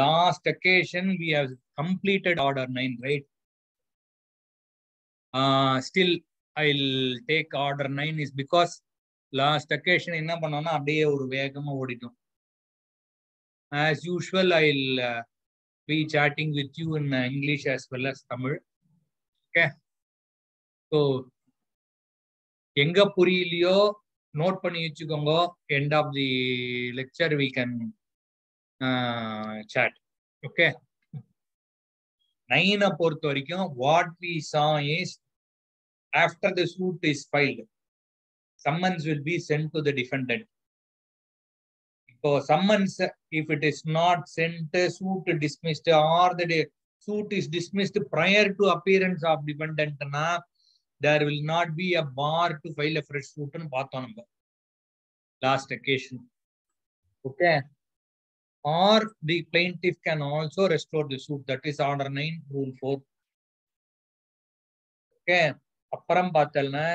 Last occasion we have completed order 9, right? Still I'll take order 9 is because last occasion enna pannona அப்படியே ஒரு வேகமா ஓடிட்டோம். As usual, I'll be chatting with you in English as well as Tamil. Okay. So, enga puriyiliyo note பண்ணி வச்சுக்கோங்க. End of the lecture we can chat. Okay. 9 பொறுத்த வரைக்கும் what we saw is after the suit is filed, summons will be sent to the defendant. So summons, if it is not sent, suit dismissed, or the suit is dismissed prior to appearance of defendant, there will not be a bar to file a fresh suit. Last occasion. Okay. Or the plaintiff can also restore the suit. That is order 9, rule 4. Okay. Apparam paathalna.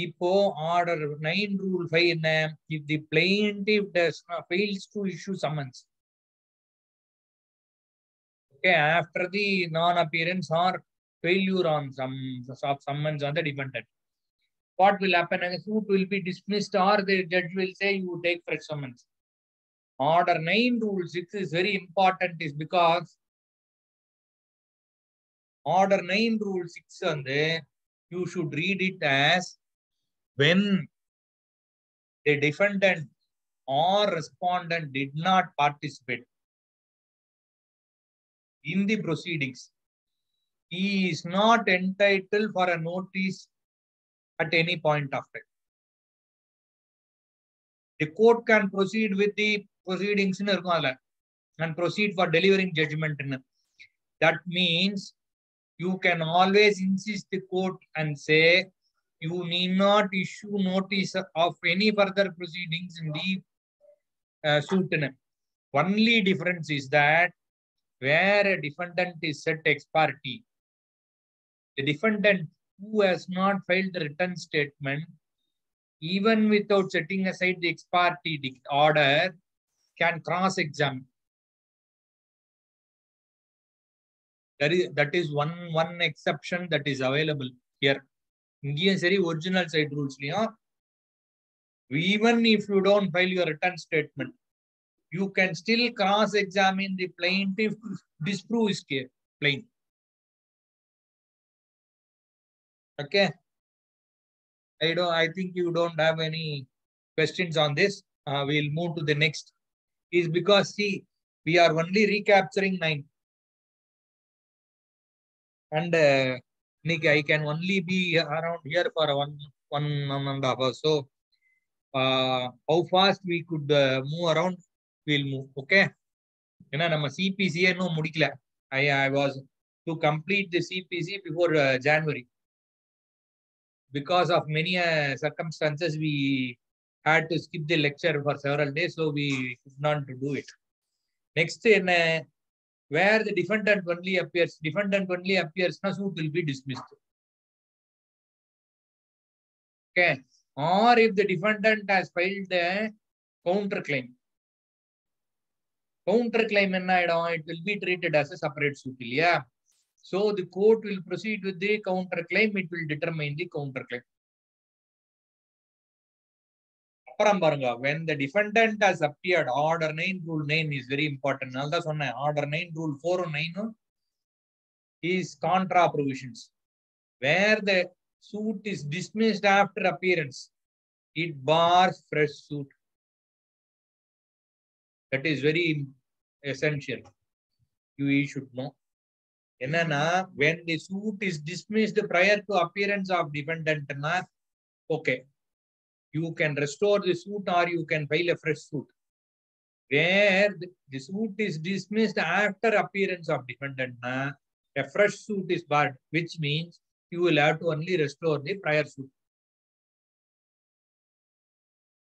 Ipo order 9 rule 5 enna, if the plaintiff fails to issue summons, okay, after the non-appearance or failure on some summons on the defendant, what will happen? A suit will be dismissed or the judge will say you take fresh summons. Order 9 rule 6 is very important, is because order 9 rule 6 and you should read it as when the defendant or respondent did not participate in the proceedings, he is not entitled for a notice at any point of time. The court can proceed with the proceedings and proceed for delivering judgment. That means you can always insist the court and say you need not issue notice of any further proceedings in the suit. Only difference is that where a defendant is set ex parte, the defendant who has not filed the written statement, even without setting aside the ex parte order, can cross-examine. That is one exception that is available here. Indian seri original side rules liya, even if you don't file your written statement, you can still cross-examine the plaintiff to disprove his claim. Okay. I think you don't have any questions on this. We'll move to the next. Is because see, we are only recapturing 9. And Nick, I can only be around here for one and a half hours. So how fast we could move around, we'll move. Okay. Nama CPC no mudikla. I was to complete the CPC before January. Because of many circumstances, we had to skip the lecture for several days, so we could not do it. Next, where the defendant only appears, now suit will be dismissed. Okay. Or if the defendant has filed a counterclaim, it will be treated as a separate suit. Yeah. So the court will proceed with the counterclaim. It will determine the counterclaim. When the defendant has appeared, order 9, rule 9 is very important. Order 9, rule 4 and 9 is contra provisions. Where the suit is dismissed after appearance, it bars fresh suit. That is very essential. You should know. When the suit is dismissed prior to appearance of defendant, okay, you can restore the suit or you can file a fresh suit. Where the suit is dismissed after appearance of defendant, a fresh suit is barred, which means you will have to only restore the prior suit.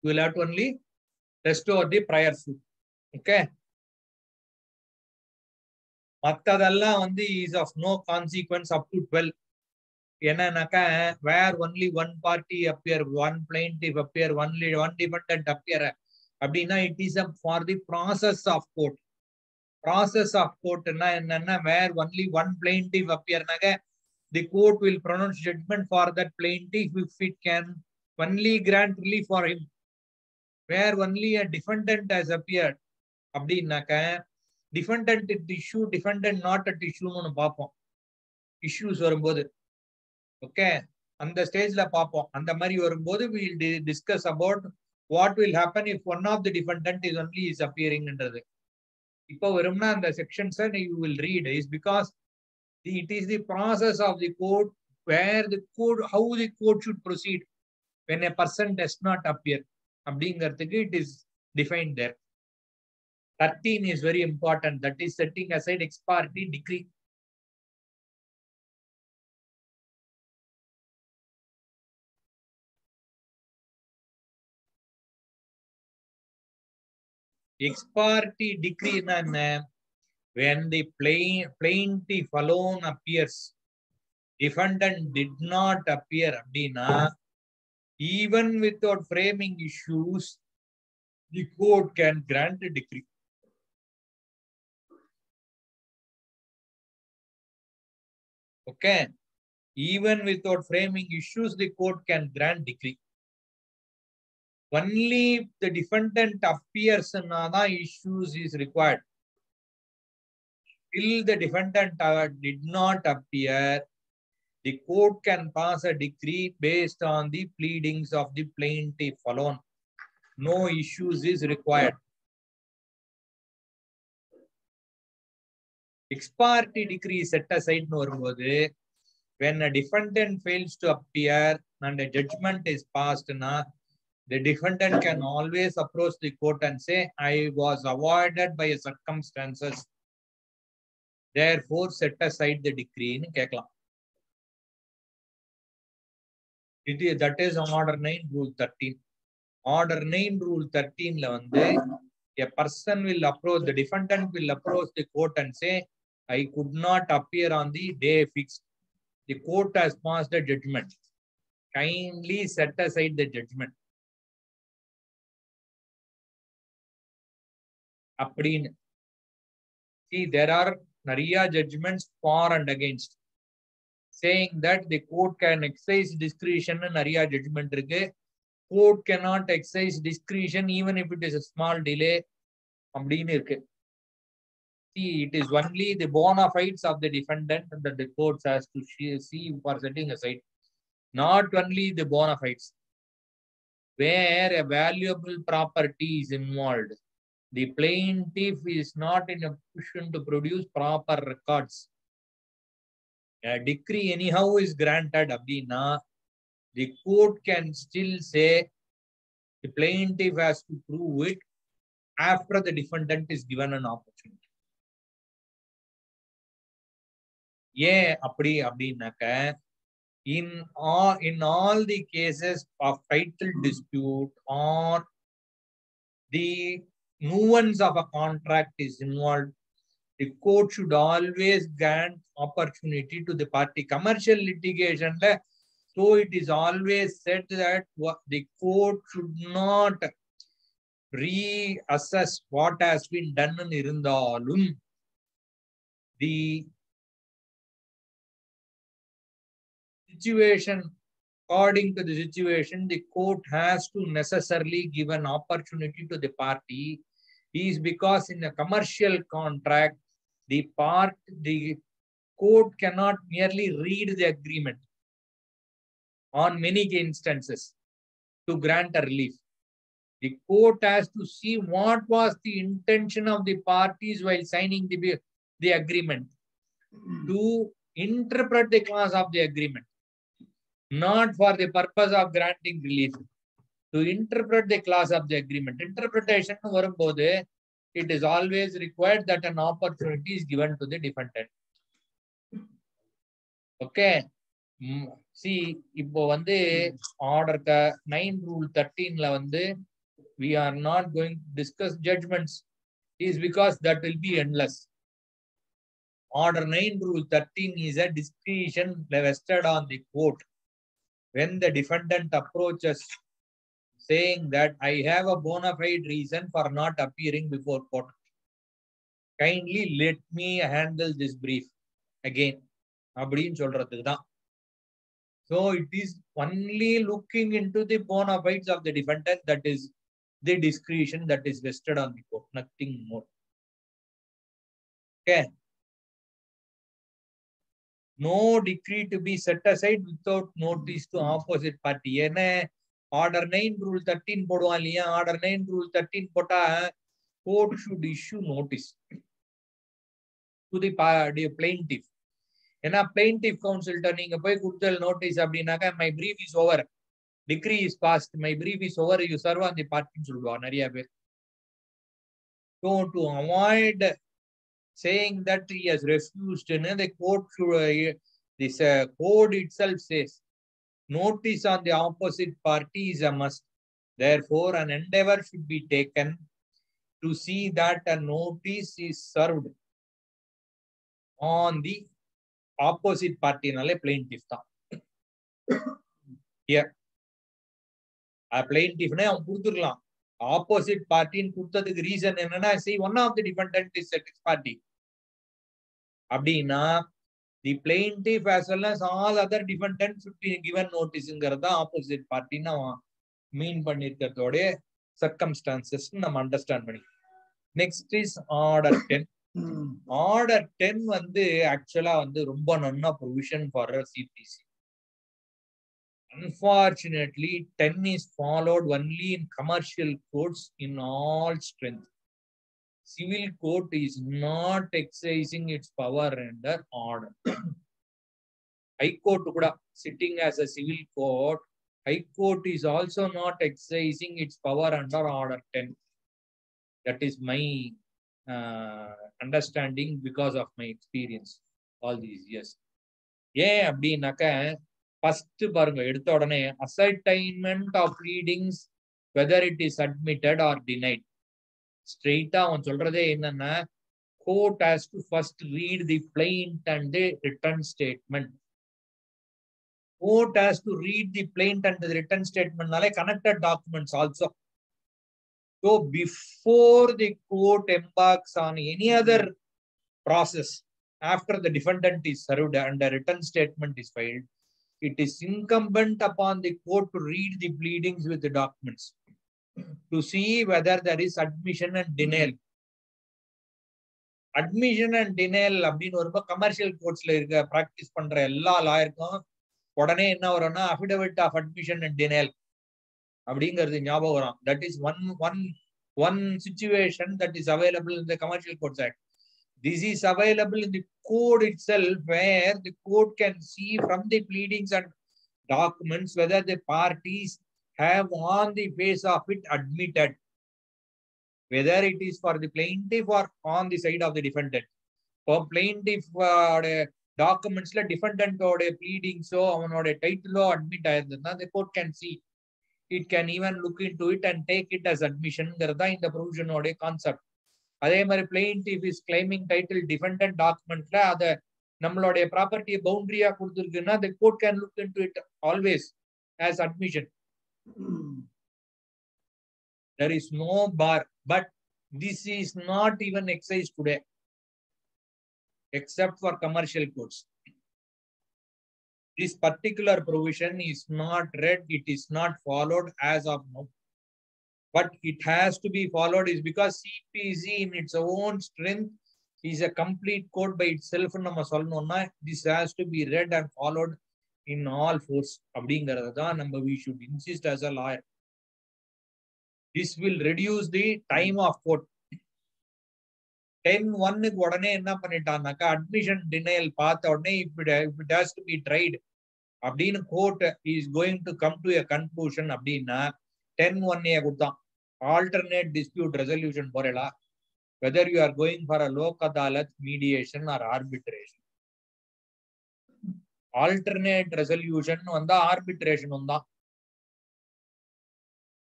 You will have to only restore the prior suit. Okay. Mattadalla is of no consequence up to 12. Where only one party appear, one plaintiff appear, one defendant appear, it is for the process of court. process of court where only one plaintiff appear, the court will pronounce judgment for that plaintiff if it can only grant relief for him. Where only a defendant has appeared, defendant issue, defendant not at issue nu paapom. Issues varumbodhu, okay, on the stage la paapom. And the mari varumbodhu we will discuss about what will happen if one of the defendant is only is appearing endradhu. Ipo varumna and the sections you will read is because it is the process of the court where the court, how the court should proceed when a person does not appear. It is defined there. 13 is very important. That is setting aside ex parte decree. Ex parte decree when the plaintiff alone appears, defendant did not appear, even without framing issues, the court can grant a decree. Okay, even without framing issues, the court can grant decree. Only if the defendant appears, issues is required. Till the defendant did not appear, the court can pass a decree based on the pleadings of the plaintiff alone. No issues is required. Ex parte decree set aside when a defendant fails to appear and a judgment is passed, the defendant can always approach the court and say, I was avoided by circumstances, therefore set aside the decree in kekla. That is Order 9, Rule 13. Order 9, Rule 13 a person will approach, the defendant will approach the court and say, I could not appear on the day fixed. The court has passed a judgment. Kindly set aside the judgment. See, there are nariya judgments for and against, saying that the court can exercise discretion and nariya judgment irukku. Court cannot exercise discretion even if it is a small delay. See, it is only the bona fides of the defendant that the court has to see for setting aside. Not only the bona fides. Where a valuable property is involved, the plaintiff is not in a position to produce proper records. A decree anyhow is granted, the court can still say the plaintiff has to prove it after the defendant is given an opportunity. In all the cases of title dispute or the nuance of a contract is involved, the court should always grant opportunity to the party. Commercial litigation, so it is always said that the court should not reassess what has been done in irundhalum. The situation, according to the situation, the court has to necessarily give an opportunity to the party. Is because in a commercial contract, the court cannot merely read the agreement on many instances to grant a relief. The court has to see what was the intention of the parties while signing the agreement, to interpret the clause of the agreement, not for the purpose of granting relief, to interpret the clause of the agreement. Interpretation, it is always required that an opportunity is given to the defendant. Okay. See, இப்போ order 9 Rule 13 we are not going to discuss judgments, is because that will be endless. Order 9 Rule 13 is a discretion vested on the court. When the defendant approaches saying that I have a bona fide reason for not appearing before court, kindly let me handle this brief again அப்படின்னு சொல்றதுக்கு தான். So it is only looking into the bona fides of the defendant, that is the discretion that is vested on the court, nothing more. Okay. No decree to be set aside without notice to opposite party. ஏன்னா order 9 rule 13 போடுவான் இல்லையா, order 9 rule 13 போட்டா court should issue notice to the plaintiff. ஏன்னா plaintiff counsel நீங்க போய் கொடுத்தல் notice அப்படின்னாக்கா my brief is over, decree is passed, my brief is over, you serve on the party சொல்லுவாங்க நிறைய பேர். So to avoid saying that he has refused, the court should, this code itself says notice on the opposite party is a must. Therefore, an endeavor should be taken to see that a notice is served on the opposite party. Nale plaintiff tha. Here, a plaintiff ne avun kuduthiralam. Opposite party in kudutadhukku reason enna, see one of the defendant is a party. Abdina, the plaintiff as well as all other defendants should be given notice ingarada opposite party na mean pannirukadode circumstances nam understand panni. Next is order 10. Order 10 vandu actually vandu romba nanna provision for CPC. Unfortunately 10 is followed only in commercial courts in all strength. Civil court is not exercising its power under order. High court kuda sitting as a civil court, High court is also not exercising its power under order 10. That is my understanding because of my experience all these years. ஏன் அப்படின்னாக்க first பாருங்க எடுத்த உடனே ascertainment of pleadings whether it is admitted or denied. Straight-ஆ அவன் சொல்றதே என்னன்னா court has to first read the plaint and the written statement. Court has to read the plaint and the written statement nale connected documents also. So before the court embarks on any other process after the defendant is served and a written statement is filed, it is incumbent upon the court to read the pleadings with the documents to see whether there is admission and denial. Admission and denial அப்படின்னு ஒரு commercial கோர்ட்ஸ்ல இருக்க practice பண்ற எல்லா லாயருக்கும் உடனே என்ன வரும்னா affidavit of admission and denial அப்படிங்கிறது ஞாபகம் வரும். That is one situation that is available in the Commercial Courts Act. This is available in the code itself, where the court can see from the pleadings and documents whether the parties have on the face of it admitted, whether it is for the plaintiff or on the side of the defendant. For plaintiff documents la defendant ode pleading so avanode title lo admit ayirundha, the court can see. It can even look into it and take it as admission garda in the provision ode concept. Adhe mari plaintiff is claiming title defendant document la ada nammalode property boundary ah kuduthirukuna, the court can look into it always as admission. There is no bar, but this is not even exercised today except for commercial courts. This particular provision is not read, it is not followed as of now. But it has to be followed is because CPC in its own strength is a complete code by itself. This has to be read and followed in all force. We should insist as a lawyer. This will reduce the time of court. 10(1) உடனே என்ன பண்ணிட்டான்னாக்கா admission denial பார்த்த உடனே if it has to be tried அப்படின்னு court is going to come to a conclusion அப்படின்னா 10(1) கொடுத்தான். alternate dispute resolution போறேலா, whether you are going for a lok adalat, mediation or arbitration. alternate resolution வந்தா arbitration வந்தா.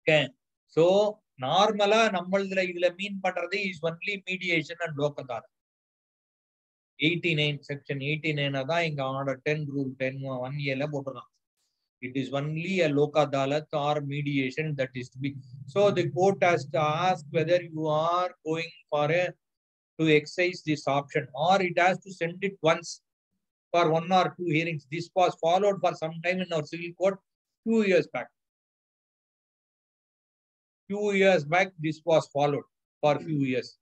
Okay, so நார்மலா நம்மளதுல இதுல மீன் பண்றது is only mediation and lok adalat. 89 section 89 தான் இங்க order 10 rule 10(1)A ல போட்டுறான். It is only a lok adalat or mediation that is to be. So the court has to ask whether you are going for a to exercise this option, or it has to send it once for 1 or 2 hearings. This was followed for some time in our civil court few years back. Few years back, this was followed for few years.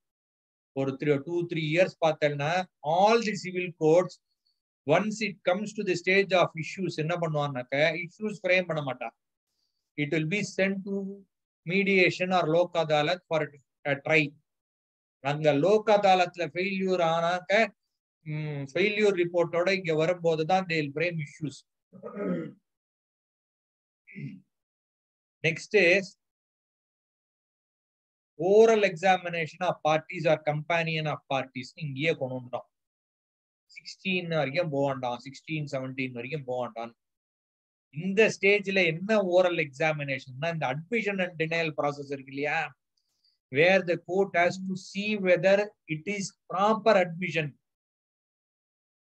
For 2-3 years, all the civil courts, once it comes to the stage of issues, issues frame panamata. It will be sent to mediation or Lok Adalat for a trial. And the Lok Adalatla failure anaka failure report oda inga varumbodhu dhaan they will frame issues. Next is oral examination of parties or companion of parties. Ingiye konundra 16 varaikum povandam, 16 17 varaikum povandam. In the stage la enna oral examination na the admission and denial process irukku illaya, where the court has to see whether it is proper admission,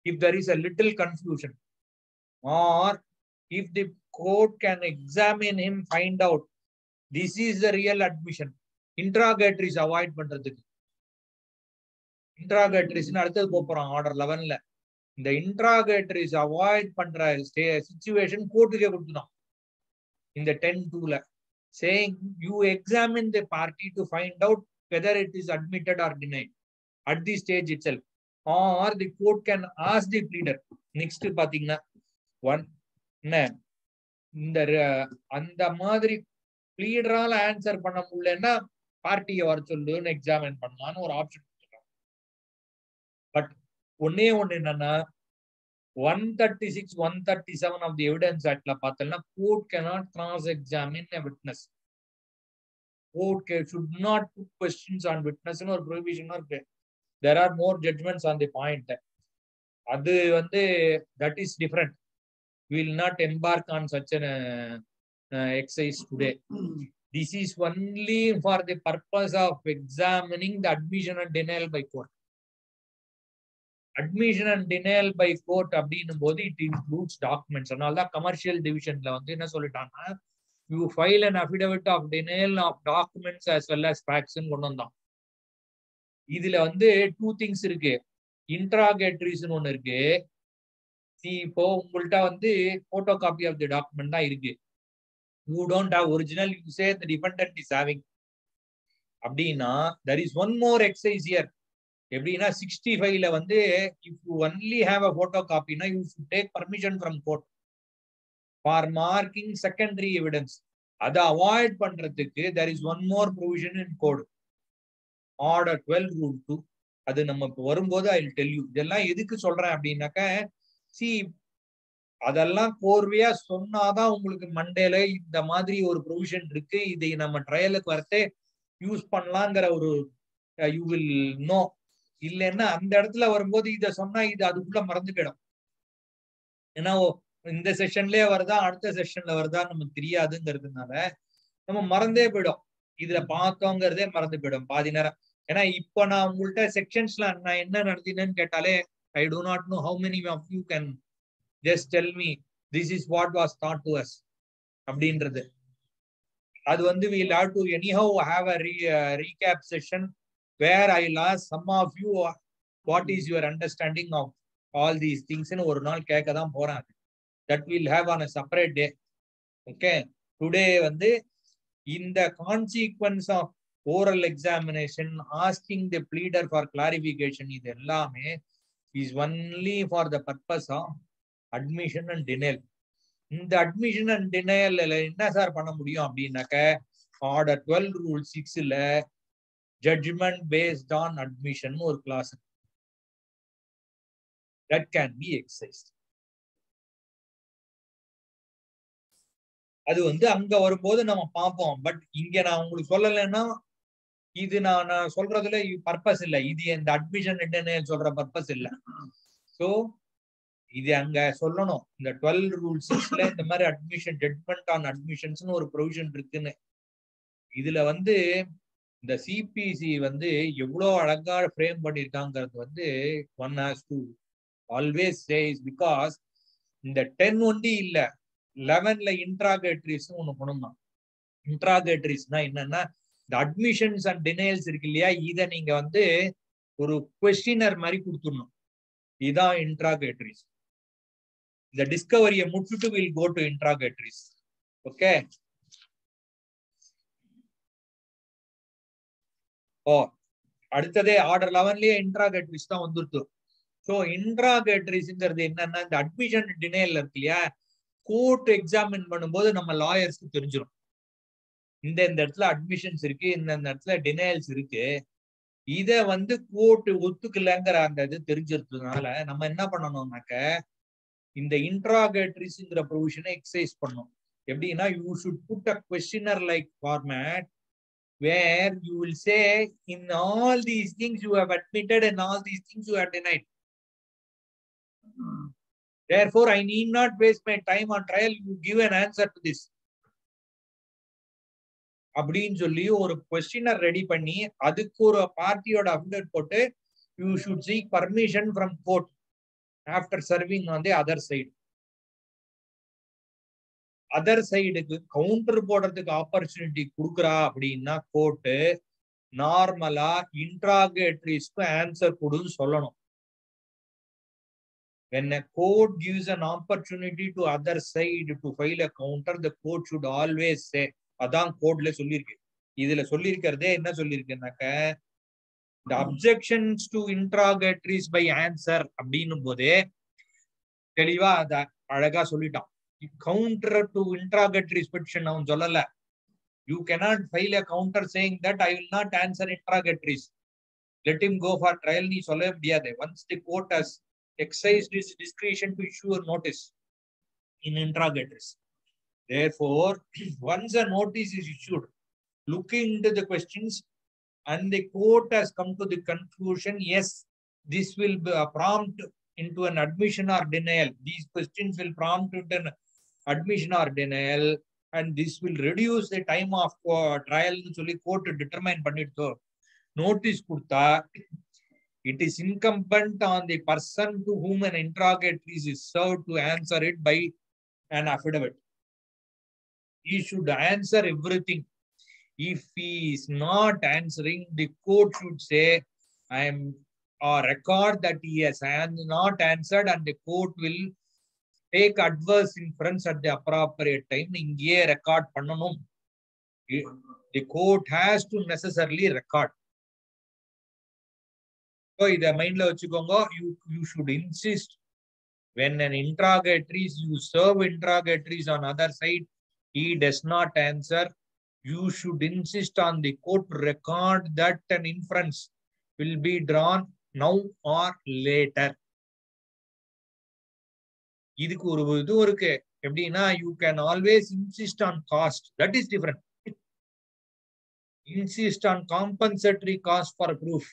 if there is a little confusion, or if the court can examine him, find out this is the real admission. Interrogatories avoid பண்றதுக்கு. Interrogatories அடுத்தது போறோம் order 11ல. இந்த interrogatories avoid பண்ற situation கோர்ட்டுக்கே கொடுத்துடும். இந்த 10(2)ல saying you examine the party to find out whether it is admitted or denied at this stage itself, or the court can ask the pleader. Next பாத்தீங்கன்னா இந்த அந்த மாதிரி pleader-ஆல answer பண்ண முடியலன்னா பார்ட்டியை வர சொல்லுன்னு எக்ஸாமின் பண்ணலான்னு ஒரு ஆப்ஷன் கொடுத்துருக்காங்க. பட் ஒன்னே ஒண்ணு என்னன்னா 136, 137 of the Evidence Actல பார்த்தோம்னா court cannot cross-examine a witness. Court should not put questions on witness ன்னு ஒரு prohibition இருக்கு. There are more judgments on the point. அது that is different. We will not embark on such an exercise today. This is only for the purpose of examining the admission and denial by court. Admission and denial by court அப்படின்னும் போது it includes documents. அதனால தான் commercial டிவிஷன்ல என்ன சொல்லிட்டாங்கன்னா, you file an affidavit of denial of documents as well as facts ன்னு கொண்டு வந்தான். இதுல 2 things இருக்கு. Interrogatories ஒன்னு இருக்கு. இப்போ உங்கள்கிட்ட photo copy of the document தான் இருக்கு. You don't have original, you say the defendant is having. அப்படின்னா there is one more exercise here. எப்படின்னா 65ல if you only have a photocopy, you should take permission from court for marking secondary evidence. அதை avoid பண்றதுக்கு there is one more provision in code, order 12 rule 2. அது நம்ம இப்போ வரும்போது I will tell you. இதெல்லாம் எதுக்கு சொல்றேன் அப்படின்னாக்க, see, அதெல்லாம் கோர்வையா சொன்னாதான் உங்களுக்கு மண்டேல இந்த மாதிரி ஒரு ப்ரொவிஷன் இருக்கு, இதை நம்ம ட்ரையலுக்கு வரத்தே யூஸ் பண்ணலாங்கிற ஒரு யூ வில் நோ. இல்லைன்னா அந்த இடத்துல வரும்போது இதை சொன்னா இது அதுக்குள்ள மறந்து போயிடும். ஏன்னா இந்த செஷன்லயே வருதா அடுத்த செஷன்ல வருதா நமக்கு தெரியாதுங்கிறதுனால நம்ம மறந்தே போயிடும். இதுல பார்த்தோங்கிறதே மறந்து போயிடும் பாதி நேரம். ஏன்னா இப்ப நான் உங்கள்கிட்ட செக்ஷன்ஸ்ல நான் என்ன நடத்தினேன்னு கேட்டாலே I do not know how many of you can just tell me this is what was taught to us அப்படின்றது. அது we'll have to anyhow have a recap session where I'll ask some of you what is your understanding of all these things ன்னு ஒரு நாள் கேட்க தான் போறேன். That we'll have on a separate day. Okay, today in the consequence of oral examination, asking the pleader for clarification, இது எல்லாமே is only for the purpose of admission and denial. இந்த admission and denial என்ன sir பண்ண முடியும் அப்படின்னாக்க, order 12 rule 6ல judgment based on admission ஒரு clause that can be exercised. அது அங்க வரும்போது நம்ம பார்ப்போம். பட் இங்க நான் உங்களுக்கு சொல்லலைன்னா இது நான் சொல்றதுல பர்பஸ் இல்லை. இது இந்த அட்மிஷன் என்ன சொல்ற பர்பஸ் இல்லை. சோ இது அங்க சொல்லணும். இந்த 12 ரூல் 6ல இந்த மாதிரி அட்மிஷன் ஜட்மெண்ட் ஆன் அட்மிஷன்ஸ்னு ஒரு ப்ரொவிஷன் இருக்குன்னு. இதுல இந்த சிபிசி எவ்வளவு அழகா ஃப்ரேம் பண்ணிருக்காங்கிறது one has to always says. Because இந்த 10 ஒண்டி இல்ல, 11ல இன்ட்ராகேட்டரிஸ் ஒண்ணு பண்ணணும். இன்ட்ராகேட்டரிஸ்னா என்னன்னா, இந்த அட்மிஷன்ஸ் அண்ட் டினைல்ஸ் இருக்கு இல்லையா, இதை நீங்க ஒரு questionnaire மாதிரி கொடுத்துடணும். இதான் interrogatories. இந்த டிஸ்கவரியை முடிச்சுட்டு will go to interrogatories. Okay. அடுத்ததே ஆர்டர் 11லயே interrogatories தான் வந்துருது. ஸோ இன்ட்ராகேட்டரிஸ்ங்கிறது என்னன்னா, இந்த அட்மிஷன் டினையல் இருக்கு இல்லையா, கோர்ட் எக்ஸாமின் பண்ணும்போது நம்ம லாயர்ஸ்க்கு தெரிஞ்சிடும் இந்த இடத்துல அட்மிஷன்ஸ் இருக்கு, இந்த இடத்துல டினையல்ஸ் இருக்கு. இத கோர்ட் ஒத்துக்கலங்கிற அந்த இது தெரிஞ்சிருக்கிறதுனால நம்ம என்ன பண்ணணும்னாக்க இந்த இன்ட்ராகேட்டரிஸ்ங்கிற ப்ரொவிஷனை எக்ஸசைஸ் பண்ணணும். எப்படின்னா, you should put a questionnaire like format where you will say in all these things you have admitted and all these things you have denied. Therefore, I need not waste my time on trial. You give an answer to this. அப்படின்னு சொல்லி ஒரு questionnaire ready பண்ணி அதுக்கு ஒரு பார்ட்டியோட update போட்டு you should seek permission from court after serving on the other side. Other சைடுக்கு counter போடுறதுக்கு opportunity கொடுக்குறா அப்படின்னா கோர்ட்டு நார்மலா இன்ட்ராகேட்டரிஸ்க்கு ஆன்சர் கொடுன்னு சொல்லணும். When a court gives an opportunity to other side to file a counter, the court should always say, அதான் கோர்ட்ல சொல்லியிருக்கு. இதுல சொல்லியிருக்கிறதே என்ன சொல்லியிருக்குனாக்க, the objections to interrogatories by answer அப்படின்னும் போதே தெளிவா அத அழகா சொல்லிட்டான். counter to interrogatories petition அவன் சொல்லல. You cannot file a counter saying that I will not answer interrogatories. Let him go for trial. நீ சொல்ல முடியாது. Once the court has exercised its discretion to issue a notice in interrogatories. Therefore, once a notice is issued, looking into the questions and the court has come to the conclusion, yes, this will be a prompt into an admission or denial. These questions will prompt into an admission or denial, and this will reduce the time of trial னு சொல்லி court determine பண்ணிட்டு notice கொடுத்தா, it is incumbent on the person to whom an interrogatories is served to answer it by an affidavit. He should answer everything. If he is not answering, the court should say, I am record that he has not answered, and the court will take adverse inference at the appropriate time. இங்கே record பண்ணணும். The court has to necessarily record. So இத மைண்ட்ல வச்சுக்கோங்க. You should insist when an interrogatories, you serve interrogatories on other side, he does not answer, you should insist on the court to record that an inference will be drawn now or later. இதுக்கு ஒரு இது இருக்கு. எப்படின்னா, you can always insist on cost. That is different. Insist on compensatory cost for proof,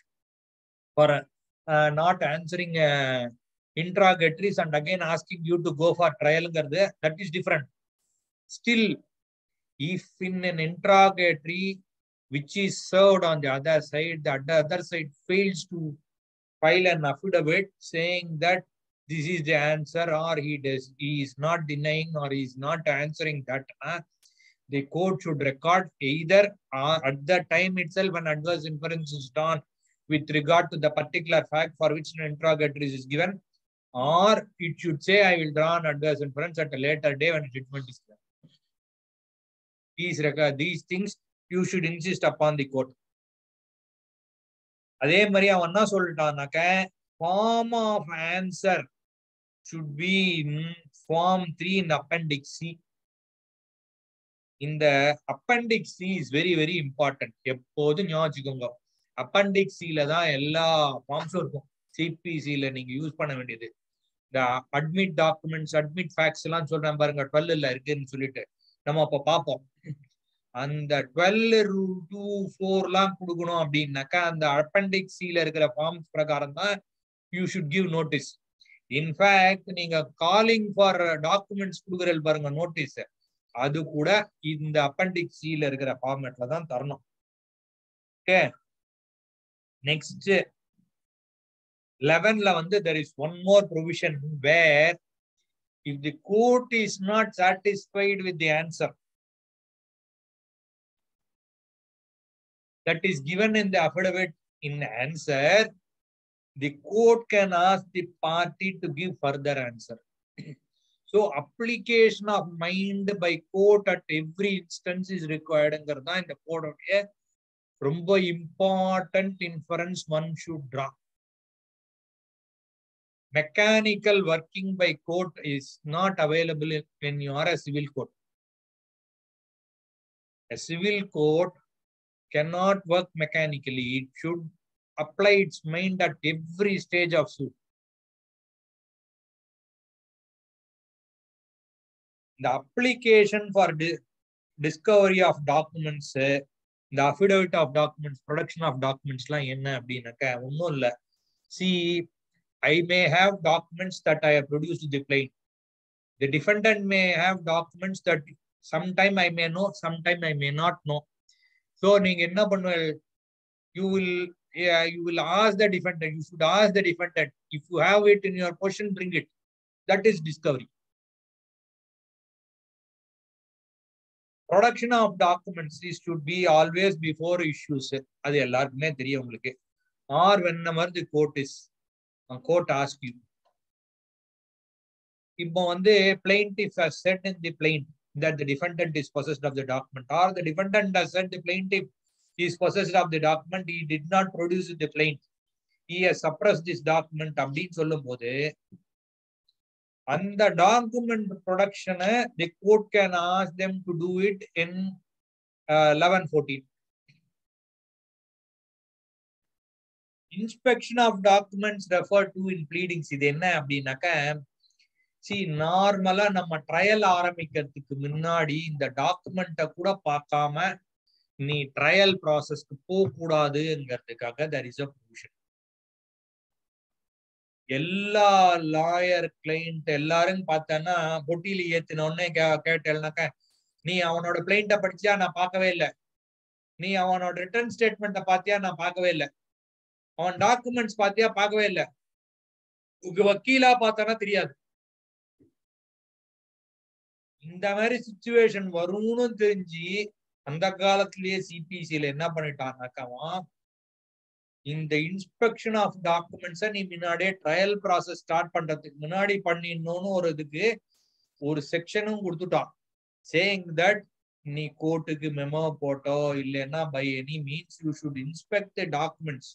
for not answering interrogatories and again asking you to go for trial. That is different. Still, if in an interrogatory which is served on the other side, the other side fails to file an affidavit saying that this is the answer, or he is not denying, or he is not answering that, the court should record either at the time itself an adverse inference is drawn with regard to the particular fact for which an interrogatory is given, or it should say, I will draw an adverse inference at a later day when judgment is given. These things you should insist upon the court. அதே மாதிரி அவன் என்ன சொல்லிட்டான்னாக்க, form of answer should be in form 3 in appendix C. இந்த appendix C is very very important. எப்போதும் ஞாபகம். appendix C ல தான் எல்லா ஃபார்ம்ஸும் இருக்கும். CPC ல நீங்க யூஸ் பண்ண வேண்டியது இந்த admit documents, admit facts எல்லாம் சொல்றேன் பாருங்க, 12ல இருக்குன்னு சொல்லிட்டு நம்ம அப்ப பார்ப்போம். அந்த 12 to 4 எல்லாம் கொடுக்கணும் அப்படின்னாக்கா அந்த appendix C ல இருக்கிற ஃபார்ம்ஸ் பிரகாரம் தான் you should give notice. In fact, நீங்க calling for documents கொடுக்குற பாருங்க நோட்டீஸ், அது கூட இந்த appendix C ல இருக்கிற ஃபார்மேட்ல தான் தரணும். ஓகே, நெக்ஸ்ட் 11ல there is one more provision where if the court is not satisfied with the answer that is given in the affidavit in answer, the court can ask the party to give further answer. So application of mind by court at every instance is required. In the court of a ரொம்ப important inference one should draw. Mechanical working by court is not available when you are a civil court. A civil court cannot work mechanically. It should apply its mind at every stage of suit. The application for discovery of documents, the affidavit of documents, production of documents, see, I may have documents that I have produced to the plaintiff. The defendant may have documents that sometime I may know, sometime I may not know. So, you will ask the defendant, you should ask the defendant, if you have it in your possession, bring it. That is discovery. Production of documents should be always before issues. Or whenever the court asks you. If plaintiff has said in the plaint that the defendant is possessed of the document, or the defendant has said the plaintiff is possessed of the document, he did not produce the plaint, he has suppressed this document, and the document production, the court can ask them to do it in 1114. Inspection of documents referred to in pleadings. See, normally நம்ம trial ஆரம்பிக்கிறதுக்கு முன்னாடி இந்த டாக்குமெண்ட்டை கூட பார்க்காம நீ trial ப்ராசஸ்க்கு போக கூடாதுங்கிறதுக்காக there is a provision. எல்லா லாயர் கிளைண்ட் எல்லாரும் பார்த்தேன்னா பொட்டியில ஏத்தின உடனே கேட்டேன்னாக்க, நீ அவனோட பிளைண்ட படிச்சியா? நான் பார்க்கவே இல்லை. நீ அவனோட ரிட்டர்ன் ஸ்டேட்மெண்ட்டை பார்த்தியா? நான் பார்க்கவே இல்லை. அவன் டாக்குமெண்ட்ஸ் பார்த்தியா? பார்க்கவே இல்லை. உங்க வக்கீலா பார்த்தானா தெரியாது. இந்த மாதிரி சிச்சுவேஷன் வரும்னு தெரிஞ்சு அந்த காலத்திலேயே சிபிசில என்ன பண்ணிட்டான்னாக்கா, இந்த இன்ஸ்பெக்ஷன் ஆஃப் டாக்குமெண்ட்ஸை நீ முன்னாடியே ட்ரையல் ப்ராசஸ் ஸ்டார்ட் பண்றதுக்கு முன்னாடி பண்ணிடணும்னு ஒரு இதுக்கு ஒரு செக்ஷனும் கொடுத்துட்டான். சேயிங் தட் நீ கோர்ட்டுக்கு மெமோ போட்டோ இல்லைன்னா by any means you should inspect the documents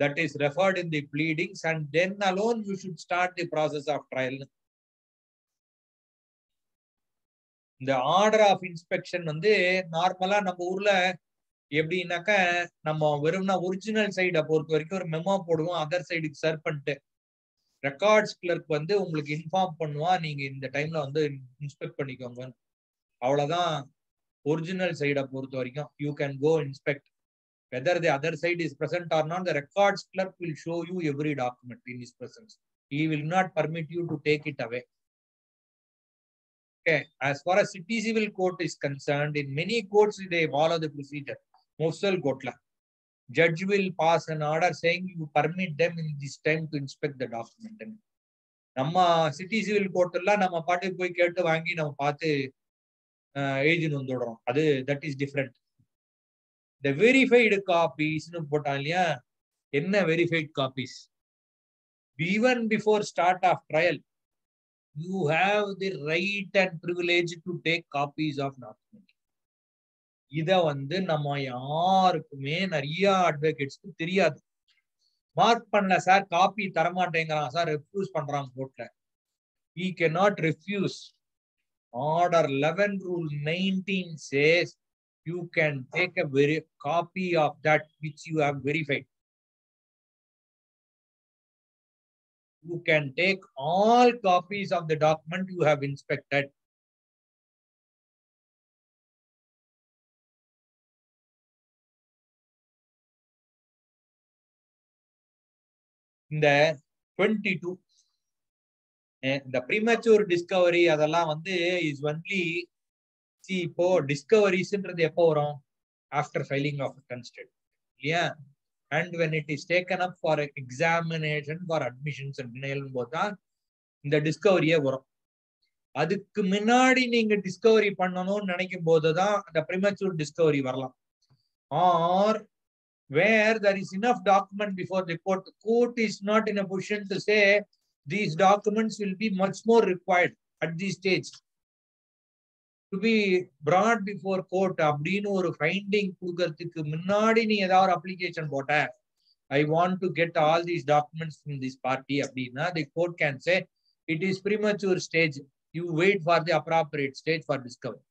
that is referred in the pleadings, and then alone you should start the process of trial. The order of inspection நார்மலா நம்ம ஊர்ல எப்படின்னாக்க, நம்ம வெறும்னா original சைடை பொறுத்த வரைக்கும் ஒரு மெமோ போடுவோம், அதர் சைடுக்கு சர்வ் பண்ணிட்டு ரெக்கார்ட்ஸ் கிளர்க் உங்களுக்கு இன்ஃபார்ம் பண்ணுவா, நீங்க இந்த டைம்ல இன்ஸ்பெக்ட் பண்ணிக்கோங்க. அவ்வளவுதான் ஒரிஜினல் சைடை பொறுத்த வரைக்கும். You can go inspect. Whether the other side is present or not, the records clerk will show you every document in his presence. He will not permit you to take it away. Okay. As far as city civil court is concerned, in many courts they follow the procedure. Mofsal court la judge will pass an order saying you permit them in this time to inspect the document. Namma city civil court la nama paattu poi kettu vaangi nama paathu agent vandodrom. Adu that is different. The verified copies, enna verified copies? Even before start of trial, you have the right and privilege to take copies of document. இத நம்ம யாருக்குமே நிறைய அட்வொகேட்ஸ்க்கு தெரியாது. Mark பண்ணல sir, copy தரமாட்டேங்கிறான் sir, refuse பண்றாங்க கோர்ட்ல. We cannot refuse. Order 11 Rule 19 says you can take a copy of that which you have verified. You can take all copies of the document you have inspected. In the 22, the premature discovery அதெல்லாம் is only, see, இப்போ டிஸ்கவரிஸ்ன்றது எப்போ வரும்? After filing of a consent. Yeah. And when it is taken up for examination for admissions and denial போதுதான் இந்த டிஸ்கவரியே வரும். அதுக்கு முன்னாடி நீங்க டிஸ்கவரி பண்ணணும்னு நினைக்கும் போதுதான் அந்த premature discovery வரலாம். Or where there is enough document before the court is not in a position to say these documents will be much more required at this stage to be brought before court. அப்படின்னு ஒரு finding கொடுக்கிறதுக்கு முன்னாடி நீ ஏதாவது application போட்ட, I want to get all these documents from this party அப்படின்னா the court can say it is premature stage. You wait for the appropriate stage for discovery.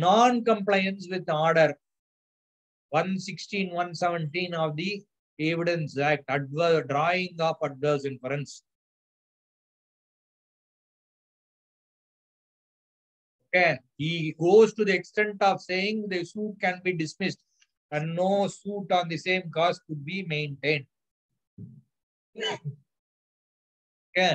Non-compliance with order 116, 117 of the Evidence Act, drawing of adverse inference. Okay, he goes to the extent of saying the suit can be dismissed and no suit on the same cause could be maintained. Okay.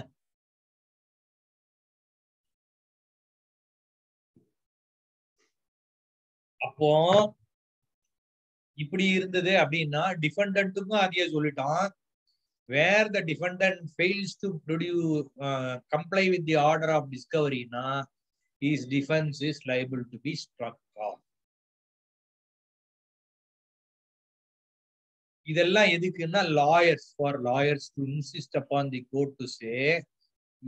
அப்போ இப்படி இருந்தது அப்படின்னா டிஃபெண்டன்ட்டுக்கும் அதையே சொல்லிட்டான். Where the defendant fails to produce comply with the order of discovery, his defense is liable to be struck off. இதெல்லாம் எதுக்குன்னா for lawyers to insist upon the court to say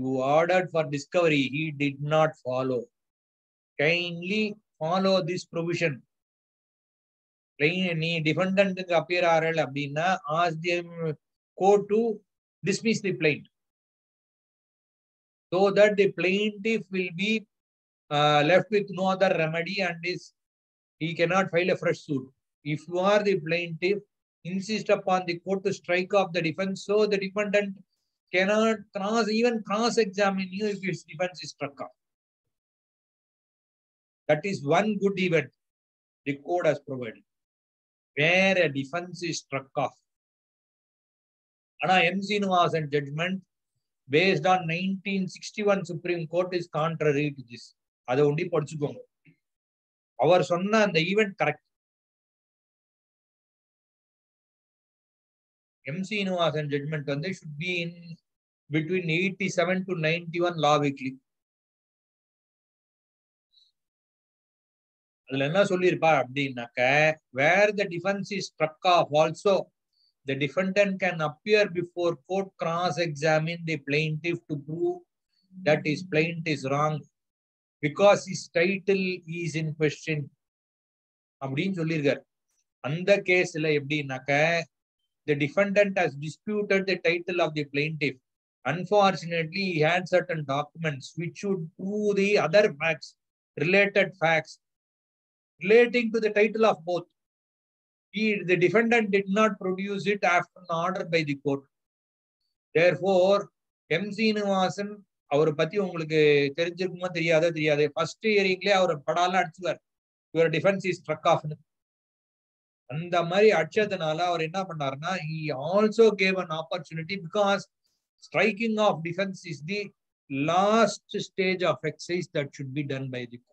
you ordered for discovery, he did not follow, kindly follow this provision. நீ டிஃபெண்டன்ட்டுக்கு appear ஆறல் அப்படின்னா ask them court to dismiss the plaint so that the plaintiff will be left with no other remedy and he cannot file a fresh suit. If you are the plaintiff, insist upon the court to strike off the defense so the defendant cannot cross-examine you if his defense is struck off. That is one good event the court has provided, where a defense is struck off. Ana M. Srinivasan judgment based on 1961 Supreme Court is contrary to this. அதை ஒண்டி படிச்சுக்கோங்க. அவர் சொன்ன அந்த event correct. M. Srinivasan judgment வந்து should be in between 87 to 91 law weekly. அதுல என்ன சொல்லியிருப்பார் அப்படின்னாக்க, where the defense is struck off also the defendant can appear before court, cross-examine the plaintiff to prove that his plaint is wrong because his title is in question. அப்படின்னு சொல்லியிருக்கார். அந்த கேஸ்ல எப்படின்னாக்க, the defendant has disputed the title of the plaintiff. Unfortunately, he had certain documents which should prove the other facts, related facts relating to the title of both. The defendant did not produce it after an order by the court. Therefore, M. Srinivasan, அவரை பத்தி உங்களுக்கு தெரிஞ்சிருக்குமா தெரியாது, first ஹியரிங்லயே அவர் படாலாம் அடிச்சுவார், இவர் defence is struck of. அந்த மாதிரி அடிச்சதுனால அவர் என்ன பண்ணாருன்னா, he also gave an opportunity because striking of defense is the last stage of exercise that should be done by the court.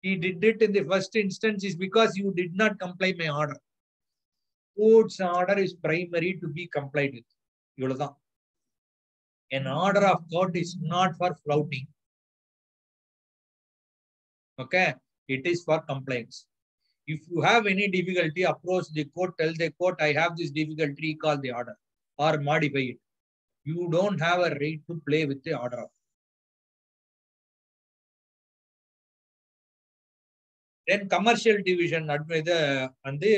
He did it in the first instance is because you did not comply my order. Court's order is primary to be complied with. இவ்வளவுதான். An order of court is not for flouting. Okay, it is for compliance. If you have any difficulty, approach the court, tell the court, I have this difficulty, recall the order or modify it. You don't have a right to play with the order of. Then commercial division வந்து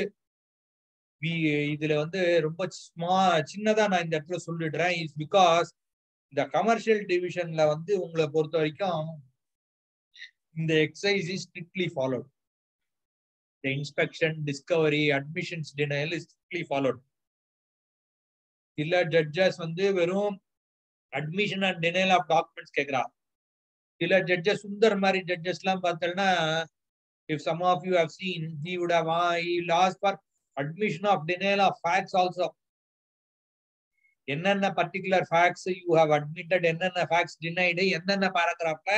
இதுல வந்து ரொம்ப சின்னதா நான் இந்த இடத்துல சொல்லிடுறேன். Is because இந்த கமர்ஷியல் டிவிஷன்ல வந்து உங்களை பொறுத்த வரைக்கும் இந்த exercise is strictly followed. The inspection, discovery, admissions denial is strictly followed. சில ஜட்ஜஸ் வந்து வெறும் admission and denial of documents கேக்குறா. சில ஜட்ஜஸ் சுந்தர் மாதிரி ஜட்ஜஸ் எல்லாம் பார்த்தோம்னா, if some of you have seen, he will ask for admission of denial of facts also. என்னென்ன particular facts you have admitted, என்னென்ன facts denied, என்னென்ன paragraphல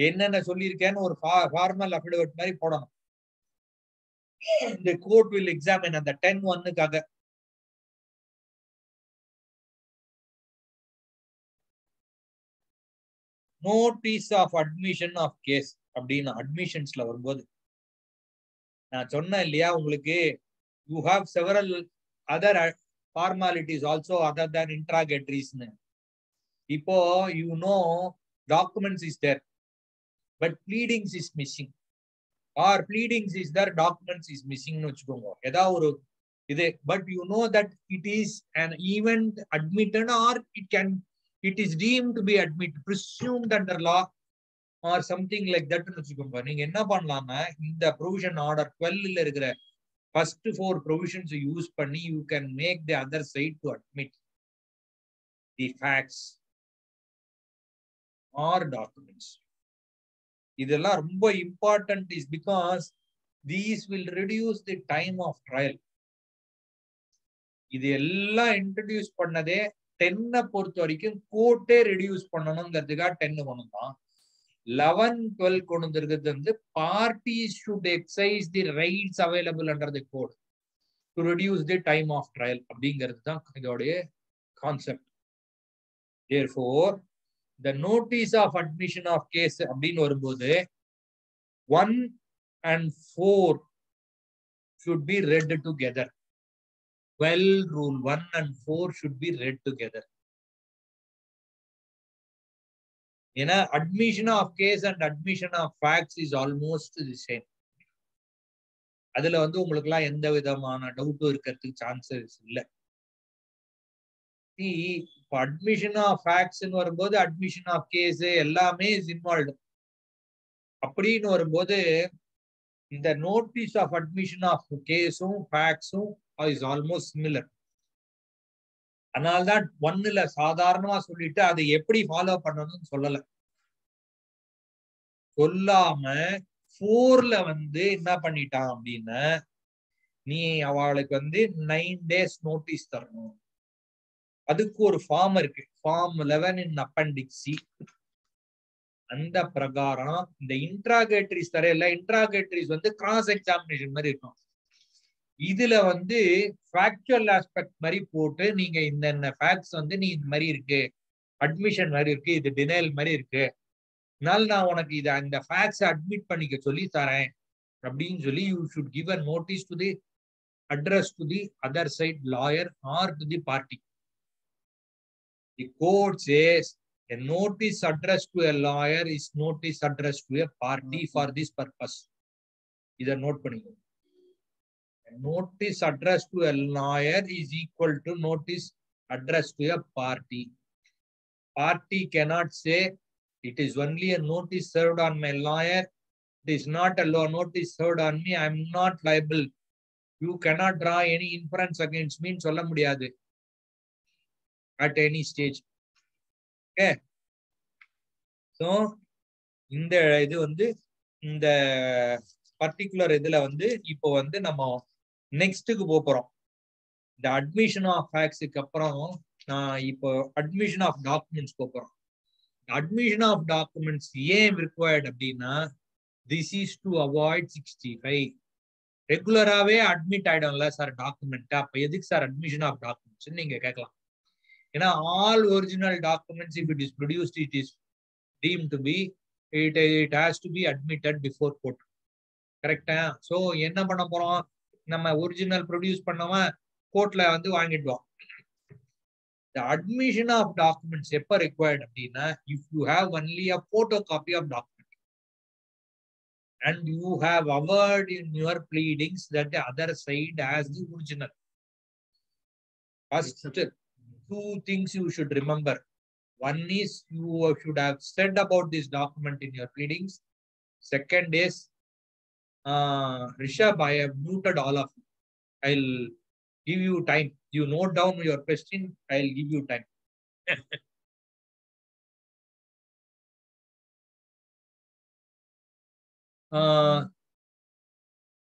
என்னென்ன சொல்லியிருக்கேன்னு ஒரு formal affidavit மாதிரி போடணும். The court will examine அந்த 10-1க்காக. Notice of admission of case அப்படின்னு அட்மிஷன்ஸ்ல வரும்போது நான் சொன்னேன் இல்லையா உங்களுக்கு, you have several other formalities also other than interrogatories. இப்போ you know documents is there but pleadings is missing, or pleadings is there documents is missing னு வெச்சுக்கோங்க. ஏதா ஒரு இது, but you know that it is an event admitted or it is deemed to be admitted, presumed under law or something like that னு வெச்சுக்கோங்க. நீங்க என்ன பண்ணலாம்னா இந்த provision order 12 ல இருக்கிற first 4 provisions use பண்ணி you can make the other side to admit the facts or documents. இதெல்லாம் ரொம்ப important is because these will reduce the time of trial. இது எல்லாம் இன்ட்ரோடியூஸ் பண்ணதே 10 பொறுத்த வரைக்கும் கோர்ட்டே ரெடியூஸ் பண்ணணும்ங்கிறதுக்காக 10 கொண்டு தான். 11, 12 கொண்டு வந்திருக்கிறது வந்து parties should exercise the rights available under the code to reduce the time of trial அப்படிங்கிறது தான் இதோடைய concept. Therefore, the notice of admission of case அப்படின்னு வரும்போது 1 and 4 should be read together. 12 rule 1 and 4 should be read together. ஏன்னா admission of case and admission of facts is almost the same. அதுல வந்து உங்களுக்கு எல்லாம் எந்த விதமான டவுட்டும் இருக்கிறதுக்கு சான்சஸ் இல்லை. இப்போ அட்மிஷன் ஆஃப் ஃபேக்ட்ஸ் வரும்போது அட்மிஷன் ஆஃப் கேஸ் எல்லாமே இஸ் இன்வால்வ்டு. அப்படின்னு வரும்போது இந்த நோட்டீஸ் ஆஃப் அட்மிஷன் ஆஃப் கேஸும் ஃபேக்ட்ஸும் இஸ் ஆல்மோஸ்ட் சிமிலர். அதனால்தான் 1ல சாதாரணமா சொல்லிட்டு அதை எப்படி ஃபாலோ பண்ணணும்னு சொல்லல. சொல்லாம 4ல வந்து என்ன பண்ணிட்டான் அப்படின்னா, நீ அவளுக்கு வந்து 9 days நோட்டீஸ் தரணும். அதுக்கு ஒரு ஃபார்ம் இருக்கு, ஃபார்ம் 11 இன் அப்பெண்டிக்ஸ் சி. அந்த பிரகாரம் இந்த இன்ட்ராகேட்டரிஸ் தரையில இன்ட்ராகேட்டரிஸ் வந்து கிராஸ் எக்ஸாமினேஷன் மாதிரி இருக்கும். இதுல வந்து ஃபேக்சுவல் ஆஸ்பெக்ட் மாதிரி போட்டு நீங்க இந்த ஃபேக்ட்ஸ் வந்து நீ இந்த மாதிரி இருக்கு, அட்மிஷன் மாதிரி இருக்கு, இது டினைல் மாதிரி இருக்கு, அதனால நான் உனக்கு இதை அந்த ஃபேக்ட்ஸ் அட்மிட் பண்ணிக்க சொல்லி தரேன் அப்படின்னு சொல்லி you should give a notice to the address to the other side lawyer or to the party. The court says a notice addressed to a lawyer is notice addressed to a party for this purpose. இதை note பண்ணிக்கோ. Notice addressed to a lawyer is equal to notice addressed to a party. Party cannot say it is only a notice served on my lawyer. It is not a law notice served on me. I am not liable. You cannot draw any inference against me. சொல்ல முடியாது at any stage. Okay. So இந்த இது வந்து இந்த particular இதுல வந்து இப்போ வந்து நம்ம நெக்ஸ்ட்டுக்கு போறோம். இந்த அட்மிஷன் ஆஃப் ஃபேக்ட்ஸுக்கு அப்புறம் நான் இப்போ அட்மிஷன் ஆஃப் டாக்குமெண்ட்ஸ் போறோம். அட்மிஷன் ஆஃப் டாக்குமெண்ட்ஸ் ஏன் ரிக்வயர்ட் அப்படின்னா, திஸ் இஸ் டு அவாய்ட் 65. ரெகுலராகவே அட்மிட் ஆயிடும்ல சார் டாக்குமெண்ட், அப்போ எதுக்கு சார் அட்மிஷன் ஆஃப் டாக்குமெண்ட்ஸ் நீங்க கேட்கலாம். ஏன்னா all original documents if it is produced it is deemed to be it has to be admitted before court. கரெக்டா? So என்ன பண்ண போறோம், நம்ம ஒரிஜினல் ப்ரொடியூஸ் பண்ணவன் கோர்ட்ல வந்து வாங்கிடுவோம். The admission of documents எப்ப required அப்படின்னா, if you have only a photocopy of document and you have averred in your pleadings that the other side has the original. First, 2 things you should remember. One is you should have said about this document in your pleadings. Second is, Rishabh, I have muted all of you. I'll give you time. You note down your question. I'll give you time.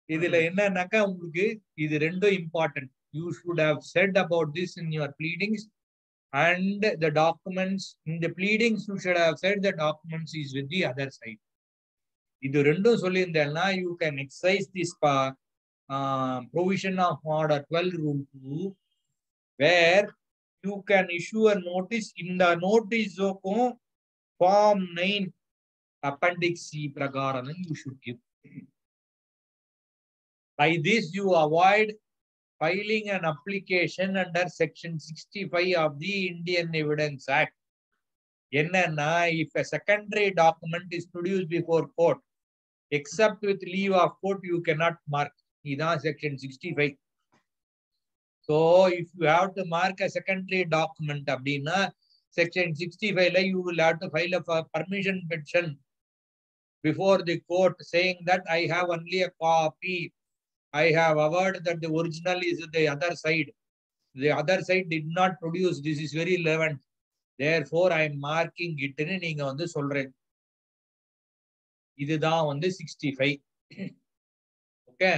இதுல என்னன்னாக்கா உங்களுக்கு இது ரெண்டும் important. You should have said about this in your pleadings and the documents. In the pleadings you should have said the documents is with the other side. இது ரெண்டும் சொல்லியிருந்தேன்னா you can exercise this provision of order 12 rule 2 where you can issue a notice. இந்த நோட்டீஸுக்கும் Form 9 Appendix C prakaram you should give. By this you avoid filing an application under Section 65 of the Indian Evidence Act. If a secondary document is produced before court, except with leave of court, you cannot mark. This Section 65. So, if you have to mark a secondary document, abdina, Section 65, you will have to file a permission petition before the court saying that I have only a copy. I have averred that the original is the other side. The other side did not produce. This is very relevant. Therefore, I am marking it in நீங்க வந்து சொல்றேன். இதுதான் வந்து 65. Okay.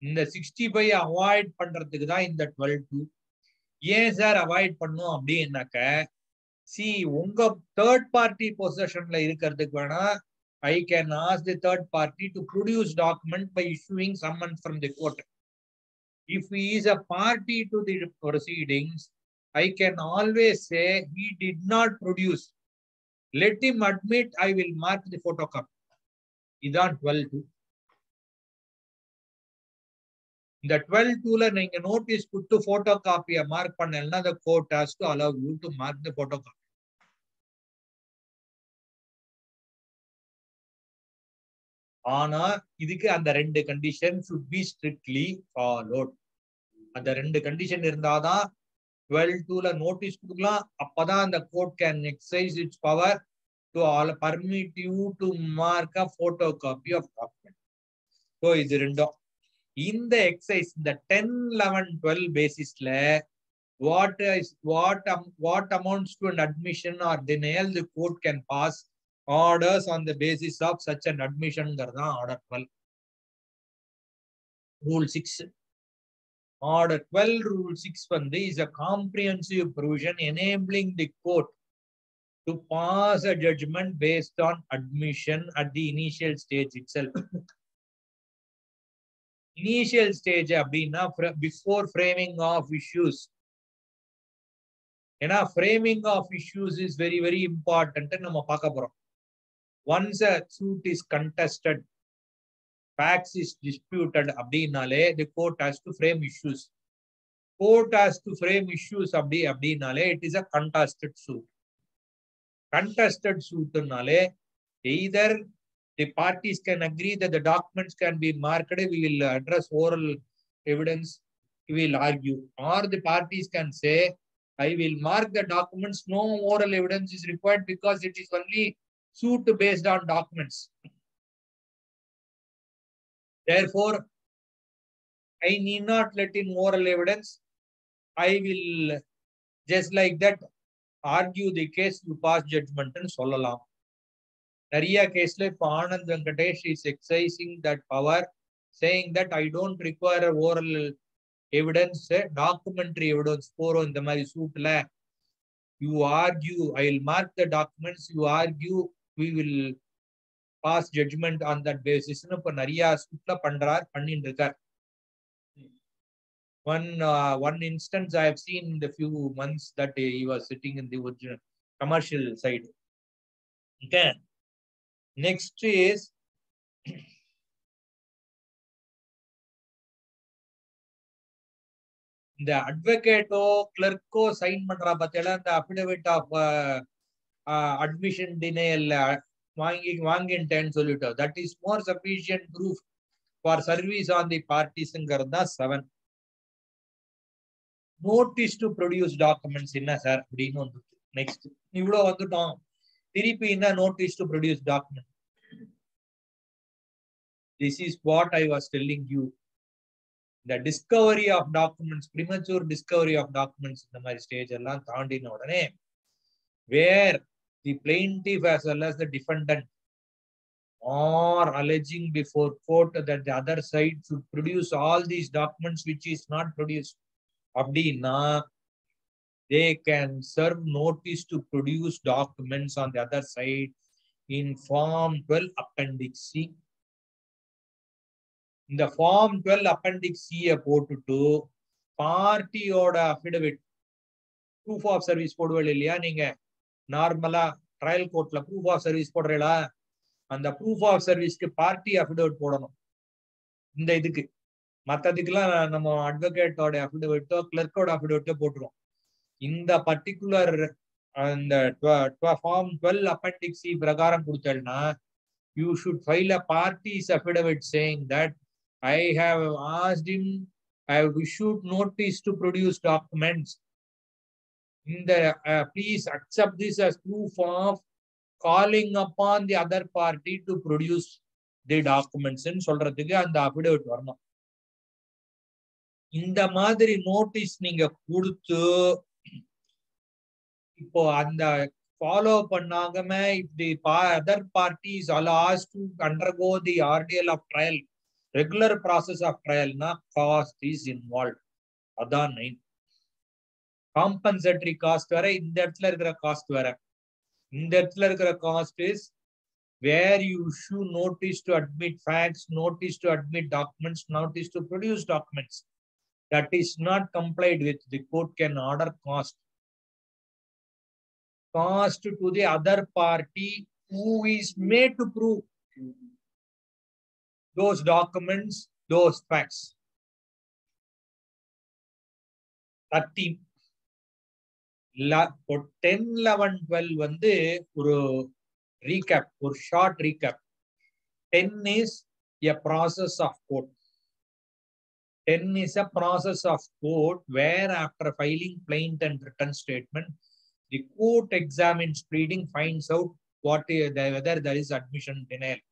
இந்த 65 avoid பண்றதுக்கு தான் இந்த 12(2). ஏன் சார் அவாய்ட் பண்ணும் அப்படின்னாக்க, சி உங்க தேர்ட் பார்ட்டி பொசிஷன்ல இருக்கிறதுக்கு வேணா I can ask the third party to produce document by issuing summons from the court. If he is a party to the proceedings, I can always say he did not produce. Let him admit, I will mark the photocopy. Idan 12(2). இந்த 12(2)ல நீங்க notice கொடுத்து போட்டோகாப்பியை mark பண்ணலன்னா the court has to allow you to mark the photocopy. ஆனா இதுக்கு அந்த ரெண்டு condition should be strictly followed. அந்த ரெண்டு கண்டிஷன் இருந்தாதான் 12(2)ல நோட்டீஸ் கொடுக்கலாம். அப்பதான் அந்த court can exercise its power to permit you to mark a photocopy of document. So இது ரெண்டும் இந்த எக்ஸசைஸ் இந்த 10, 11, 12 பேசிஸ்ல what amounts to an admission or denial the court can pass orders on the basis of such an admission garda order 12. Rule 6. Order 12 rule 6 வந்து is a comprehensive provision enabling the court to pass a judgment based on admission at the initial stage itself. Initial stage அப்படின்னா before framing of issues. ஏன்னா framing of issues is very very important நம்ம பார்க்க போறோம். Once a suit is contested, facts is disputed அப்படின்னாலே the court has to frame issues. Court has to frame issues அப்படின்னாலே it is a contested suit. Contested suitனாலே either the parties can agree that the documents can be marked, we will address oral evidence, we will argue. Or the parties can say, I will mark the documents, no oral evidence is required because it is only suit based on documents. Therefore, I need not let in oral evidence. I will just like that argue the case, you pass judgment and சொல்லலாம். நிறைய கேஸ்ல இப்ப Anand Venkatesh is exercising that power, saying that I don't require oral evidence, documentary evidence போறோம் இந்த மாதிரி சூட்ல. You argue, I will mark the documents, you argue, we will pass judgment on that basis. இப்ப நிறைய சூட்ல பண்ணிட்டு இருக்கார். One instance I have seen in the few months that he was sitting in the original commercial side. Okay. Next is the advocate clerk sign பண்றா பத்தியெல்லாம் இந்த affidavit of admission denial வாங்கிட்டேன்னு சொல்லிட்டு, that is more sufficient proof for service on the parties ங்கிறதா 7. Notice to produce documents என்ன sir அப்படின்னு வந்து next இவ்வளவு வந்துட்டோம். திருப்பி என்ன notice to produce document? This is what I was telling you. The discovery of documents, premature discovery of documents in the my stage எல்லாம் தாண்டின உடனே, where the plaintiff as well as the defendant are alleging before court that the other side should produce all these documents which is not produced, அப்படின்னா they can serve notice to produce documents on the other side in Form 12 Appendix C. இந்த Form 12 Appendix C போட்டுட்டு பார்ட்டியோட affidavit, proof of service போடுவீங்க இல்லையா, நீங்க நார்மலா trial கோர்ட்ல proof of service போடுறீங்களா, அந்த ப்ரூஃப் ஆஃப் சர்வீஸ்க்கு பார்ட்டி அஃபிடவிட் போடணும். இந்த இதுக்கு மற்றதுக்கெல்லாம் நம்ம அட்வொகேட்டோட அஃபிடவிட்டோ கிளர்க்கோட அஃபிடவிட்டோ போட்டுருவோம். இந்த பர்டிகுலர் அந்த ஃபார்ம் 12 appendix C பிரகாரம் கொடுத்தேன்னா you should file a party's affidavit saying that I have asked him, I have issued notice to produce documents. In the please accept this as proof of calling upon the other party to produce the documents ன்னு சொல்றதுக்கு அந்த affidavit வரணும். இந்த மாதிரி notice நீங்க கொடுத்து இப்போ அந்த follow பண்ணாம if the other party is asked to undergo the ordeal of trial, regular process of trial na cost is involved. அதான் 9. காம்பன்சேட்டரி காஸ்ட் வேற, இந்த இடத்துல இருக்கிற காஸ்ட் வேற. இந்த இடத்துல இருக்கிற cost is where you issue notice to admit facts, notice to admit documents, notice to produce documents. That is not complied with, the court can order cost to the other party who is made to prove those documents, those facts. 13 10 11 12 வந்து ஒரு recap, ஒரு short recap. 10 is a process of court. 10 is a process of court where after filing plaint and written statement, the court examines pleading, finds out whether there is admission denial.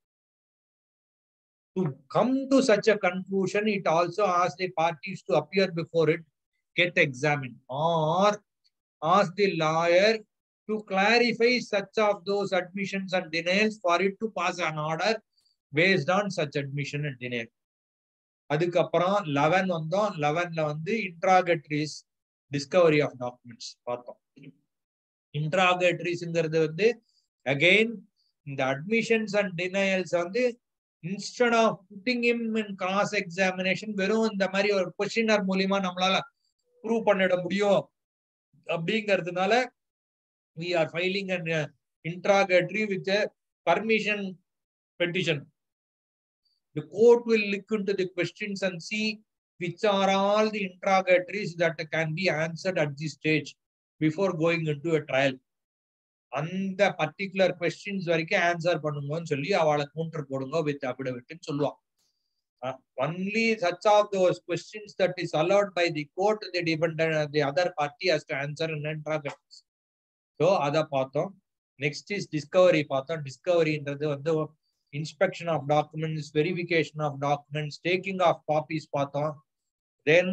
To come to such a conclusion, it also asks the parties to appear before it, get examined, or ask the lawyer to clarify such of those admissions and denials for it to pass an order based on such admission and denial. அதுக்கப்புறம் 11 வந்தோம். 11ல வந்து இன்ட்ராகேட்டரிஸ் Discovery of documents பார்த்தோம். இன்ட்ராகேட்டரிஸ்ங்கிறது வந்து again இந்த admissions and denials வந்து instead of putting him in cross examination வெறும் இந்த மாதிரி ஒரு கொஸ்டினர் மூலியமா நம்மளால ப்ரூவ் பண்ணிட முடியும் அப்படிங்கிறதுனால we are filing an interrogatory with a permission petition. The court will look into the questions and see which are all the interrogatories that can be answered at this stage before going into a trial. அந்த particular questions வரைக்கும் answer பண்ணுங்கன்னு சொல்லி அவளை counter போடுங்க with அஃபிடவிட்னு சொல்லுவான். Only such of those questions that is allowed by the court, the dependent, the other party has to answer in interrogatories. So அதை பார்த்தோம். Next is Discovery பார்த்தோம். டிஸ்கவரின்றது வந்து inspection of documents, verification of documents, taking of copies பார்த்தோம். Then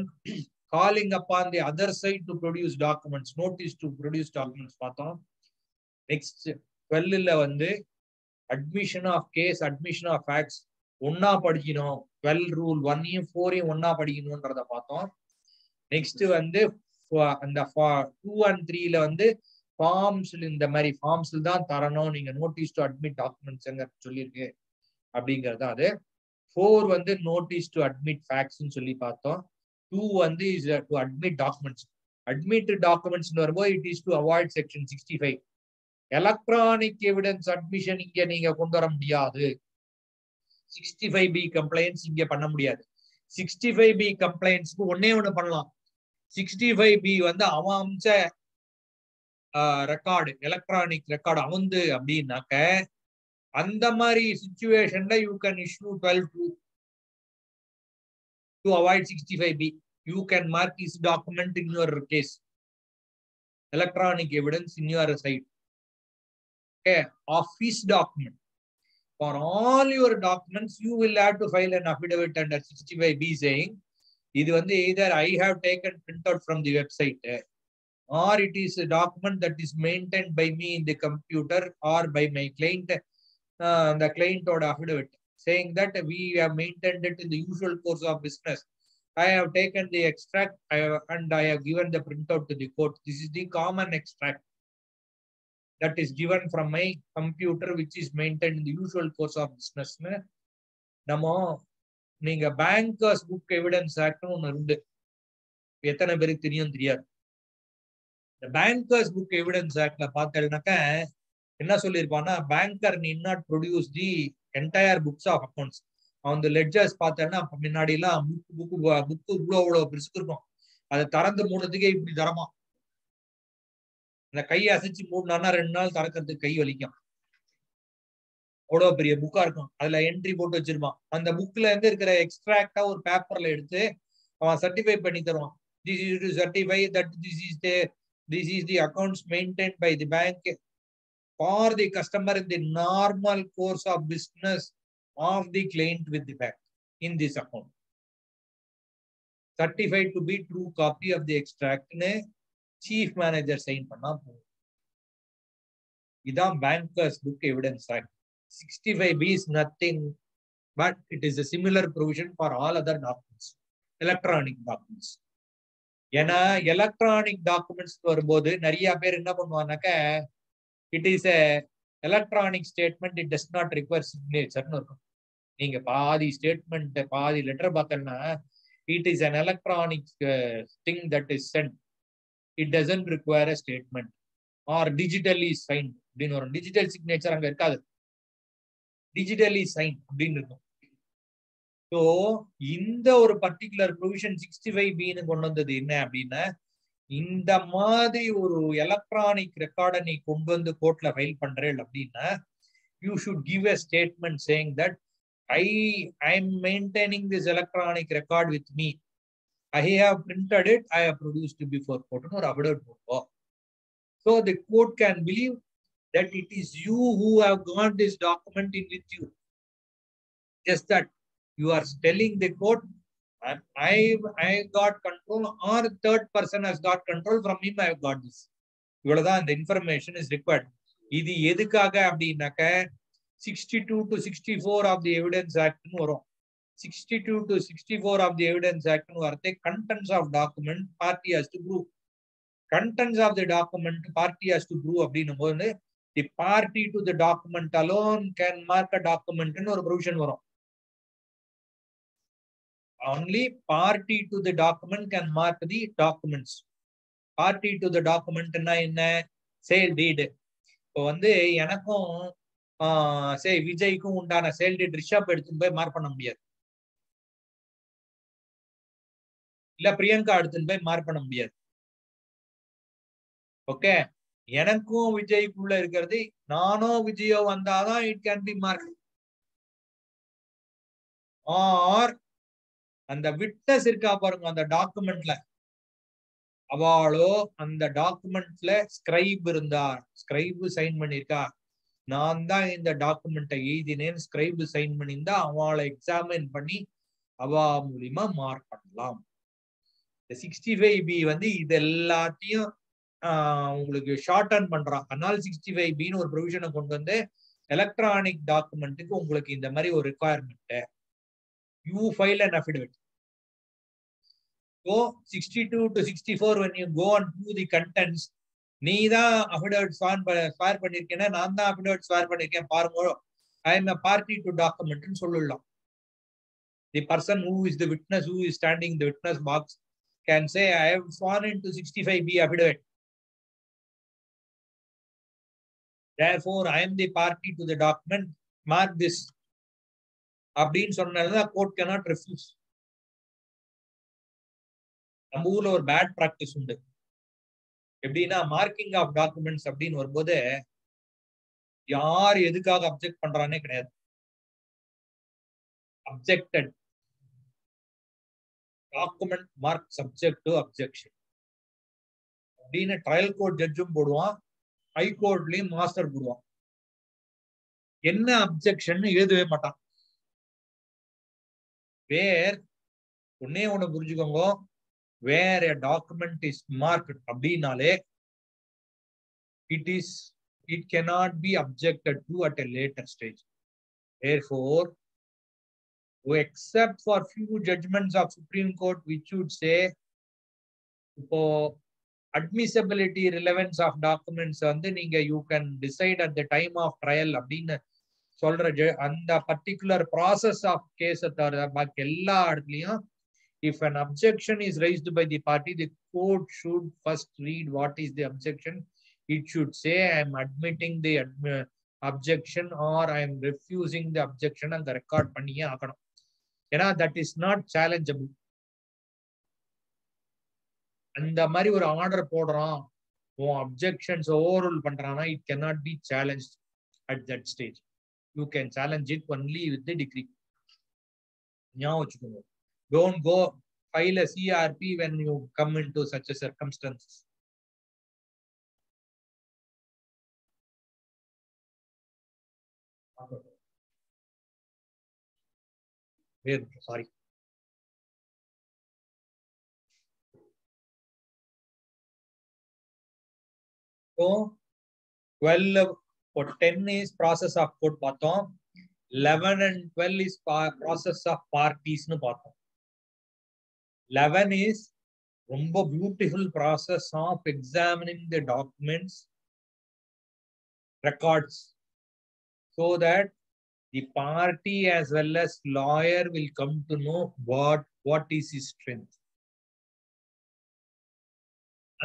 calling upon the other side to produce documents, notice to produce documents பார்த்தோம். Next 12ல வந்து admission of case, admission of facts ஒன்னா படிக்கணும். 12 rule 1யும் 4யும் ஒன்னா படிக்கணும்ன்றத பார்த்தோம். Next வந்து அந்த 2 and 3ல வந்து ஃபார்ம்ஸ்ல இந்த மாதிரி ஃபார்ம்ஸ்ல தான் தரணும் நீங்க நோட்டீஸ் டு அட்மிட் டாக்குமெண்ட்ஸ் சொல்லியிருக்கு அப்படிங்கிறது. அது 4 வந்து நோட்டீஸ் டு அட்மிட் ஃபேக்ட்ஸ்ன்னு சொல்லி பார்த்தோம். 2 வந்து is to admit documents. Admit documents வரும்போது it is to avoid section 65. Electronic evidence admission இங்க நீங்க கொண்டு வர முடியாது. 65B கம்ப்ளைண்ட்ஸ் இங்க பண்ண முடியாது. 65B கம்ப்ளைண்ட்ஸ்க்கு ஒன்னே ஒண்ணு பண்ணலாம். 65B வந்து அவன் அம்ச ரெக்கார்டு, எலக்ட்ரானிக் ரெக்கார்டு அவந்து அப்படின்னாக்க அந்த மாதிரி சிச்சுவேஷன்ல you can issue 12 to avoid 65B. You can mark this document in your case, electronic evidence in your side. Okay, office document. For all your documents, you will have to file an affidavit under 65B saying, இது வந்து either I have taken printout from the website, or it is a document that is maintained by me in the computer or by my client, the client or affidavit saying that we have maintained it in the usual course of business. I have taken the extract and I have given the printout to the court. This is the common extract that is given from my computer which is maintained in the usual course of business. நம்ம நீங்க bankers book evidence ஆக்ட்னு ஒண்ணு இருந்து எத்தனை பேருக்கு தெரியும் தெரியாது. இந்த bankers book evidence ஆக்ட்ல பார்த்தேன்னாக்க என்ன சொல்லியிருப்பான்னா, banker need not produce the entire books of accounts. அந்த லெட்ஜர்ஸ் பார்த்தேன்னா முன்னாடி எல்லாம் புக்கு இவ்வளவு பெருசுக்கு இருக்கும். அதை திறந்து மூடுறதுக்கே இப்படி தரமா, இந்த கையை அசைச்சு மூடினான்னா 2 நாள் திறக்கிறதுக்கு கை வலிக்கும். அவ்வளவு பெரிய புக்கா இருக்கும். அதுல என்ட்ரி போட்டு வச்சிருப்பான். அந்த புக்ல இருந்து இருக்கிற எக்ஸ்ட்ராக்டா ஒரு பேப்பர்ல எடுத்து அவன் சர்டிஃபை பண்ணி தருவான். This is to certify that this is the accounts maintained by the bank for the customer in the normal course of business of the client with the bank in this account. Certified to be true copy of the extract ne chief manager sign பண்ணா போதும். இதான் Bankers Book Evidence Act. 65B is nothing but it is a similar provision for all other documents, electronic documents. ஏன்னா electronic documents வரும்போது நிறைய பேர் என்ன பண்ணுவாங்கன்னாக்க, it is a electronic statement, it does not require சிக்னேச்சர்னு இருக்கும். நீங்க பாதி ஸ்டேட்மெண்ட் பாதி லெட்டர் பார்த்தோம்னா it is an electronic thing that is sent, it doesn't require a statement or digitally sign அப்படின்னு வரும். டிஜிட்டல் சிக்னேச்சர் அங்க இருக்காது, டிஜிட்டலி சைன் அப்படின்னு இருக்கும். ஸோ இந்த ஒரு பர்டிகுலர் ப்ரொவிஷன் 65B கொண்டு வந்தது என்ன அப்படின்னா, இந்த மாதிரி ஒரு எலக்ட்ரானிக் ரெக்கார்டை நீ கொண்டு வந்து கோர்ட்ல ஃபைல் பண்றேன் அப்படின்னா, you should give a statement saying that I am maintaining this electronic record with me, I have printed it, I have produced before கோர்ட்னு ஒரு அப்டேட் போடுவோம். So the court can believe that it is you who have got this document in with you. Just that you are telling the court, I got control or third person has got control, from him I have got this. இவ்வளவுதான் the information is required. இது எதுக்காக அப்படின்னாக்க 62 to 64 of the Evidence Act னு வரும். 62 to 64 of the Evidence Act னு வரதே contents of document party has to prove. Contents of the document party has to prove அப்படின்னும் போது the party to the document alone can mark a document ன்னு ஒரு provision வரும். Only party to the document can mark the documents. Party to the document என்ன, sale deed. இப்போ வந்து எனக்கும் விஜய்க்கும் உண்டான சேல் டீட் ரிஷப் எடுத்துன்னு போய் மார்க் பண்ண முடியாது, இல்ல பிரியங்கா எடுத்துன்னு போய் மார்க் பண்ண முடியாது. ஓகே, எனக்கும் விஜய்க்குள்ள இருக்கிறது நானோ விஜயோ வந்தாதான் it can be mark. Or அந்த விட்னஸ் இருக்கா பாருங்க அந்த டாக்குமெண்ட்ல, அவளோ அந்த டாக்குமெண்ட்ல ஸ்கிரைப் இருந்தா, ஸ்கிரைப் சைன் பண்ணிருக்கா, நான் தான் இந்த டாக்குமெண்ட்டை எழுதினேன், ஸ்கிரைப் சைன் பண்ணியிருந்தா அவளை எக்ஸாமின் பண்ணி அவ மூலியமா மார்க் பண்ணலாம். இந்த 65B வந்து இது எல்லாத்தையும் உங்களுக்கு ஷார்ட் டர்ன் பண்றான். அதனால 65Bன்னு ஒரு ப்ரொவிஷனை கொண்டு வந்து எலக்ட்ரானிக் டாக்குமெண்ட்டுக்கு உங்களுக்கு இந்த மாதிரி ஒரு requirement, you file an affidavit. So 62 to 64 when you go and do the contents, நீ தான் அஃபிடவிட் ஸ்வேர் பண்ணிருக்கேன்னா நான் தான் அஃபிடவிட் ஸ்வேர் பண்ணிருக்கேன் பாருங்க, I am a party to document ன்னு சொல்லலாம். The person who is the witness, who is standing in the witness box can say I have sworn into 65B affidavit. Therefore, I am the party to the document. Mark this. அப்படின்னு சொன்னதுதான் court cannot refuse. நம்ம ஊர்ல ஒரு bad practice உண்டு. எப்படின்னா marking of documents அப்படின்னு வரும்போது யார் எதுக்காக அப்செக்ட் பண்றானே கிடையாது. Objected document mark subject to objection அப்படின்னு ட்ரையல் கோர்ட் ஜட்ஜும் போடுவான், ஹைகோர்ட்லயும் மாஸ்டர் போடுவான். என்ன அப்செக்ஷன் எழுதவே மாட்டான். வேர் ஒன்னே ஒண்ணு புரிஞ்சுக்கோங்க, வேர் a document is marked அப்படின்னாலே it cannot be objected to at a later stage. Therefore, except for few judgments of Supreme Court which would say இப்போ admissibility relevance of documents வந்து நீங்க you can decide at the time of trial அப்படின்னு சொல்ற அந்த particular process of case தவிர பாக்கி எல்லா இடத்துலயும் if an objection is raised by the party, the court should first read what is the objection it should say I am admitting the objection or I am refusing the objection and the record பண்ணியே ஆகணும். ஏன்னா that is not challengeable. அந்த மாதிரி ஒரு order போடுறோம், உன் objections ஓவர்ரூல் பண்றானா, it cannot be challenged at that stage. You can challenge it only with the decree. ஞாபகம் வச்சுக்கோங்க. Don't go file a CRP when you come into such a circumstances. Sorry. So 12 or 10 is process of court பார்த்தோம். 11 and 12 is process of parties னு பார்த்தோம். 11 is ரொம்ப beautiful process of examining the documents, records, so that the party as well as lawyer will come to know what is his strength.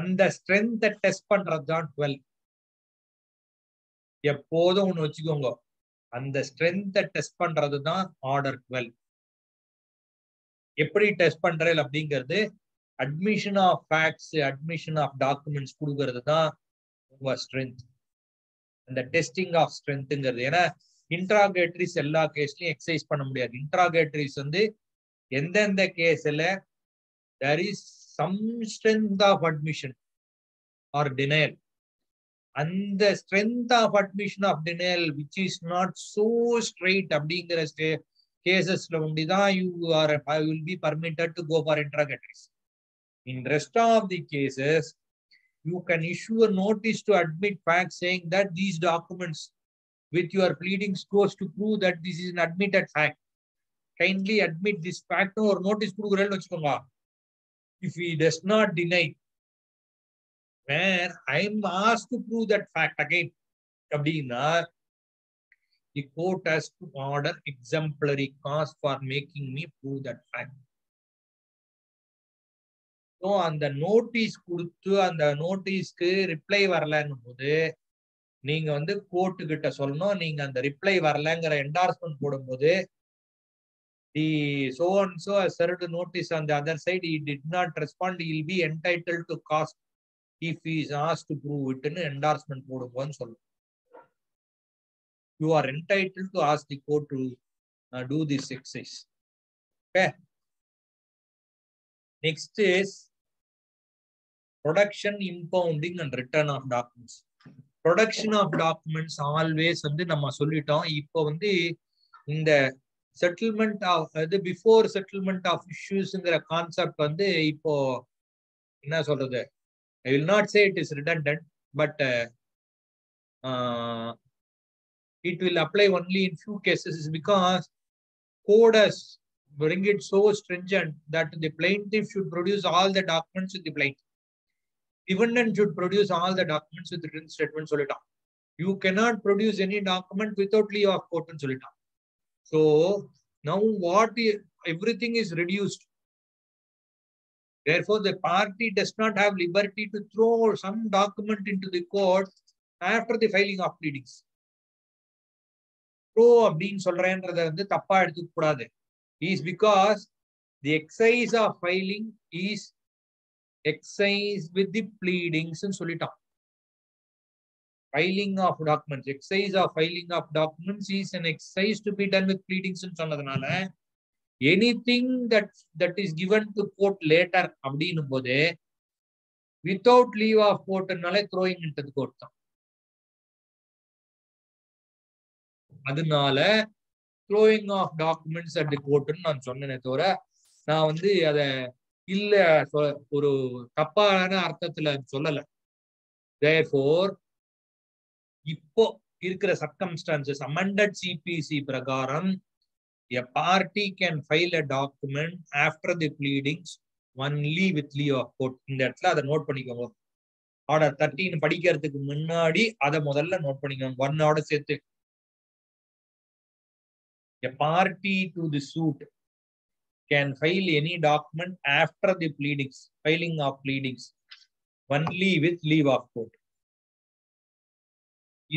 அந்த strength test பண்றது தான் 12. எப்போதும் ஒண்ணு வச்சுக்கோங்க, அந்த ஸ்ட்ரென்த் டெஸ்ட் பண்றது தான் ஆர்டர் 12. எப்படி டெஸ்ட் பண்றேன் அப்படிங்கிறது admission of facts, admission of documents கொடுக்கறது தான் உங்க ஸ்ட்ரென்த். அந்த டெஸ்டிங் ஆஃப் ஸ்ட்ரென்த்ங்கிறது. ஏன்னா இன்ட்ராகேட்டரிஸ் எல்லா கேஸ்லயும் எக்ஸசைஸ் பண்ண முடியாது. இன்ட்ராகேட்டரிஸ் வந்து எந்தெந்த கேஸ்ல there is some strength of admission or denial, அந்த strength of admission of denial which is not so straight அப்படிங்கிற கேசஸ்ல ஒண்டிதான் you will be permitted to go for interrogatories. In rest of the cases you can issue a notice to admit facts saying that these documents with your pleadings goes to prove that this is an admitted fact. Kindly admit this fact or notice கொடுக்குறேன்னு வச்சுக்கோங்க. If he does not deny, when I am asked to prove that fact again, அப்படின்னா the court has to order exemplary cause for making me prove that fact. So அந்த notice கொடுத்து அந்த நோட்டீஸ்க்கு reply வரலன்னும் போது நீங்க வந்து court கிட்ட சொல்லணும், நீங்க அந்த ரிப்ளை வரலங்கிற என்டார்ஸ்மெண்ட் போடும்போது the so and so has served notice on the other side, he did not respond, he will be entitled to cost if he is asked to prove it ன்னு endorsement போடும்போதுன்னு சொல்லணும். You are entitled to ask the court to do this exercise. Okay. Next is production, impounding and return of documents. Production of documents always வந்து நம்ம சொல்லிட்டோம். இப்போ வந்து இந்த settlement of அது before settlement of இஷ்யூஸ்ங்கிற concept வந்து இப்போ என்ன சொல்றது, I will not say it is redundant, but it will apply only in few cases because code has bring it so stringent that the plaintiff should produce all the documents with the plaintiff. Defendant should produce all the documents with written statement சொல்லிட்டான். You cannot produce any document without leave of court ன்னு சொல்லிட்டான். So now everything is reduced. Therefore, the party does not have liberty to throw some document into the court after the filing of pleadings. Throw அப்படின்னு சொல்றேன்றதை வந்து தப்பா எடுத்துக்க கூடாது. Is because the exercise of filing is exercise with the pleadings ன்னு சொல்லிட்டான். Filing of documents, exercise of filing of documents is an exercise to be done with pleadings ன்னு சொன்னதுனால anything that is given to court later அப்படின்னும் போது without leave of court னாலே throwing into the court தான். அதனால throwing of documents at the court ன்னு நான் சொன்னேனே தவிர நான் வந்து அத இல்ல ஒரு தப்பான அர்த்தத்துல சொல்லல. Therefore இப்போ இருக்கிற circumstances amended CPC பிரகாரம் a party can file a document after the pleadings only with leave of court. இந்த இடத்துல அதை நோட் பண்ணிக்கோங்க. ஆர்டர் 13 படிக்கிறதுக்கு முன்னாடி அதை முதல்ல நோட் பண்ணிக்கோங்க. 1 ஆர்டர் சேர்த்து. A party to the suit can file any document after the pleadings, filing of pleadings only with leave of court.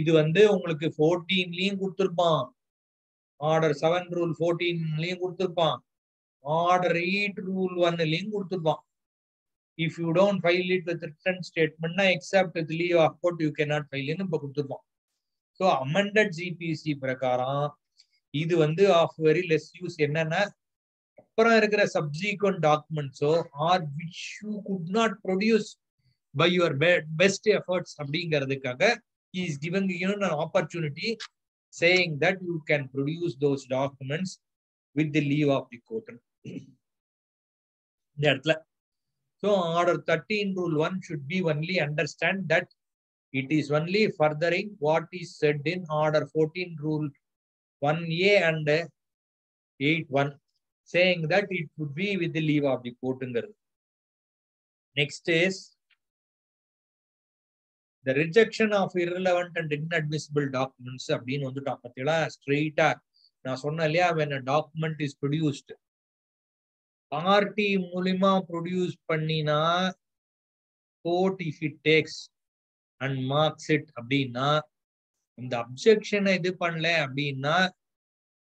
இது வந்து உங்களுக்கு 14லயும் கொடுத்திருப்பான், ஆர்டர் 7 ரூல் 14லயும் கொடுத்திருப்பான், ஆர்டர் 8 ரூல் 1லயும் கொடுத்திருப்பான். If you don't file it with written statement, except with leave of court, you cannot file in இப்ப கொடுத்திருப்பான். So amended CPC பிரகாரம் இது வந்து of very less use. என்னன்னா அப்புறம் இருக்கிற subsequent documents or which you could not produce by your best efforts அப்படிங்கிறதுக்காக he is giving you an opportunity saying that you can produce those documents with the leave of the court. இந்த இடத்துல so order 13 rule 1 should be only understand that it is only furthering what is said in order 14 rule 1A and 8.1 saying that it would be with the leave of the court. Next is the rejection of irrelevant and inadmissible documents. அப்படின்னு வந்துட்டோம் பார்த்தீங்களா ஸ்ட்ரெயிட்டா நான் சொன்னேன் இல்லையா, when a document is produced party மூலியமா produce பண்ணினா court if it takes and marks it அப்படின்னா இந்த அப்ஜெக்ஷனை இது பண்ணல அப்படின்னா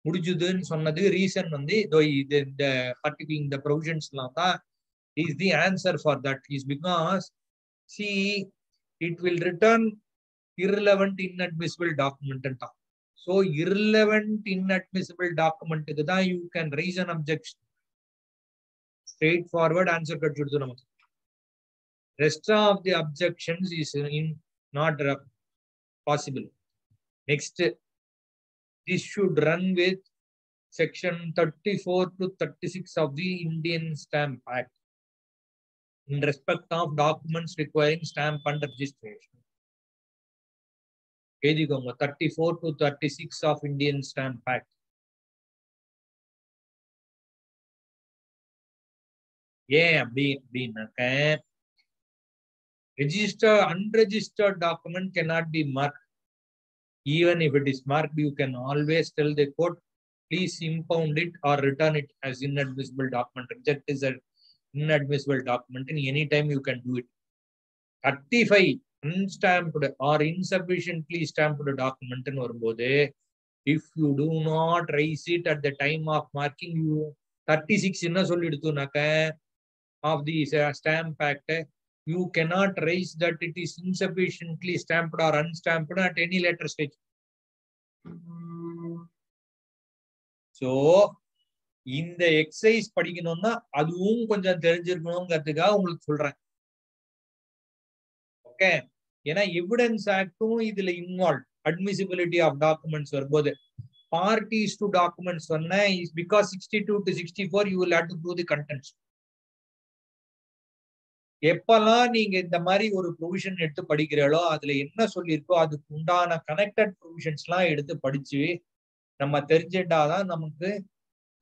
முடிஞ்சுதுன்னு சொன்னது. ரீசன் வந்து இந்த பர்டிகுலர் இந்த ப்ரொவிஷன்ஸ்லாம் தான் is the answer for that is because see it will return irrelevant inadmissible document. So irrelevant inadmissible document க்கு தான் you can raise an objection. Straightforward answer கட்சிடுது நமக்கு. Rest of the objections is not possible. Next, this should run with section 34 to 36 of the Indian Stamp Act in respect of documents requiring stamp and registration. 34 to 36 of Indian Stamp Act. ஏன் அப்படின்னாக்க registered unregistered document cannot be marked. Even if it is marked, you can always tell the court, please impound it or return it as inadmissible document. Reject is an inadmissible document, and any time you can do it. 35 unstamped or insufficiently stamped document in வரும்போது if you do not raise it at the time of marking, you 36 என்ன சொல்லிடுதுனாக்க of the Stamp Act, you cannot raise that it is insufficiently stamped or unstamped at any later stage. So இந்த exercise படிக்கணும்னா அதுவும் கொஞ்சம் தெரிஞ்சிருக்கணும்ங்கிறதுக்காக உங்களுக்கு சொல்றேன். Okay, ஏன்னா evidence ஆக்டும் இதுல involve. அட்மிசிபிலிட்டி of documents வரும்போது பார்ட்டிஸ் டு டாக்குமெண்ட்ஸ் சொன்ன is because 62 to 64 you will have to prove the contents. எப்பெல்லாம் நீங்க இந்த மாதிரி ஒரு ப்ரொவிஷன் எடுத்து படிக்கிறீங்களோ அதுல என்ன சொல்லியிருக்கோ அதுக்கு உண்டான கனெக்டட் ப்ரொவிஷன்ஸ் எல்லாம் எடுத்து படிச்சு நம்ம தெரிஞ்சுட்டாதான் நமக்கு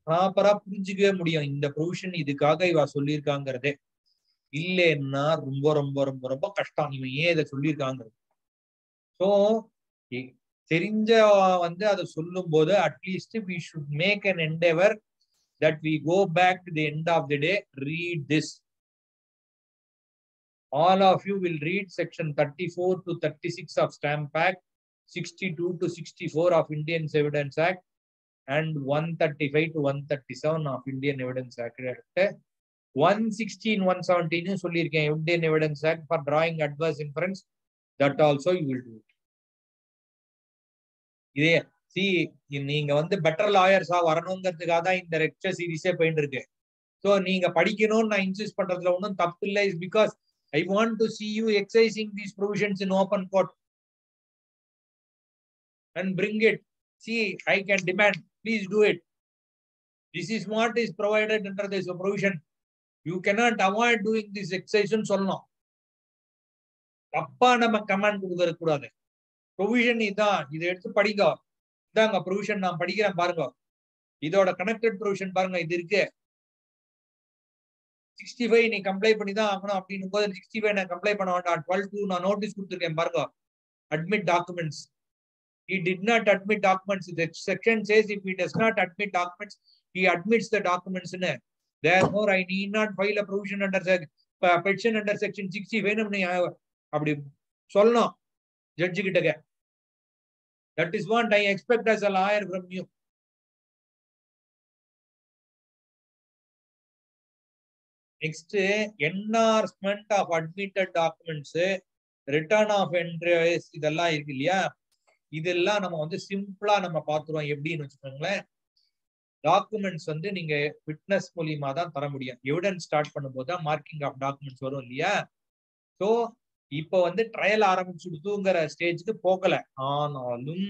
ப்ராப்பரா புரிஞ்சுக்கவே முடியும் இந்த ப்ரொவிஷன் இதுக்காக இவ சொல்லியிருக்காங்கிறதே. இல்லைன்னா ரொம்ப ரொம்ப ரொம்ப ரொம்ப கஷ்டம் இவன் ஏன் இதை சொல்லியிருக்காங்கிறது. ஸோ தெரிஞ்ச வந்து அதை சொல்லும் போது at least we should make an endeavor that we go back to the end of the day, read this. All of you will read section 34 to 36 of Stamp Act, 62 to 64 of Indian Evidence Act, and 135 to 137 of Indian Evidence Act. 116, 117 சொல்லியிருக்கேன் Indian Evidence Act for drawing adverse inference. That also you will do it. இதே நீங்க வந்து better லாயர்ஸா வரணுங்கிறதுக்காக தான் இந்த lecture சீரிஸே போயிட்டு இருக்கு. So நீங்க படிக்கணும்னு நான் இன்சிஸ்ட் பண்றதுல ஒன்றும் தப்பு இல்லை. Is because I want to see you exercising these provisions in open court and bring it. See, I can demand, please do it. This is what is provided under this provision. You cannot avoid doing this exercise. சொல்லணும். தப்பா நம்ம command கொடுக்கற கூடாது. Provision இதான், இதை எடுத்து படிங்க. இதாங்க ப்ரொவிஷன் நான் படிக்கிறேன் பாருங்க. இதோட கனெக்டட் ப்ரொவிஷன் பாருங்க, இது இருக்கு. 65 நீ கம்ப்ளை பண்ணி தான் ஆகணும் அப்படின்னு போது 65 நான் கம்ப்ளை பண்ண வேண்டாம். 12 நான் நோட்டீஸ் கொடுத்துருக்கேன் பாருங்க. Admit documents. He did not admit documents. The section says if he does not admit documents, he admits the documents. Therefore, I need not file a provision under petition under section 65. அப்படி சொல்லணும் judge கிட்ட. That is what I expect as a lawyer from you. Next, endorsement of admitted documents, return of entries, இதெல்லாம் இருக்கு இல்லையா, இதெல்லாம் நம்ம வந்து சிம்பிளா நம்ம பார்த்துருவோம். எப்படின்னு வச்சுக்கோங்களேன், டாக்குமெண்ட்ஸ் வந்து நீங்க விட்னஸ் மூலியமா தான் தர முடியும். எவிடன்ஸ் ஸ்டார்ட் பண்ணும்போது தான் மார்க்கிங் ஆஃப் டாக்குமெண்ட்ஸ் வரும் இல்லையா. ஸோ இப்போ வந்து ட்ரையல் ஆரம்பிச்சுடுதுங்கிற ஸ்டேஜுக்கு போகல. ஆனாலும்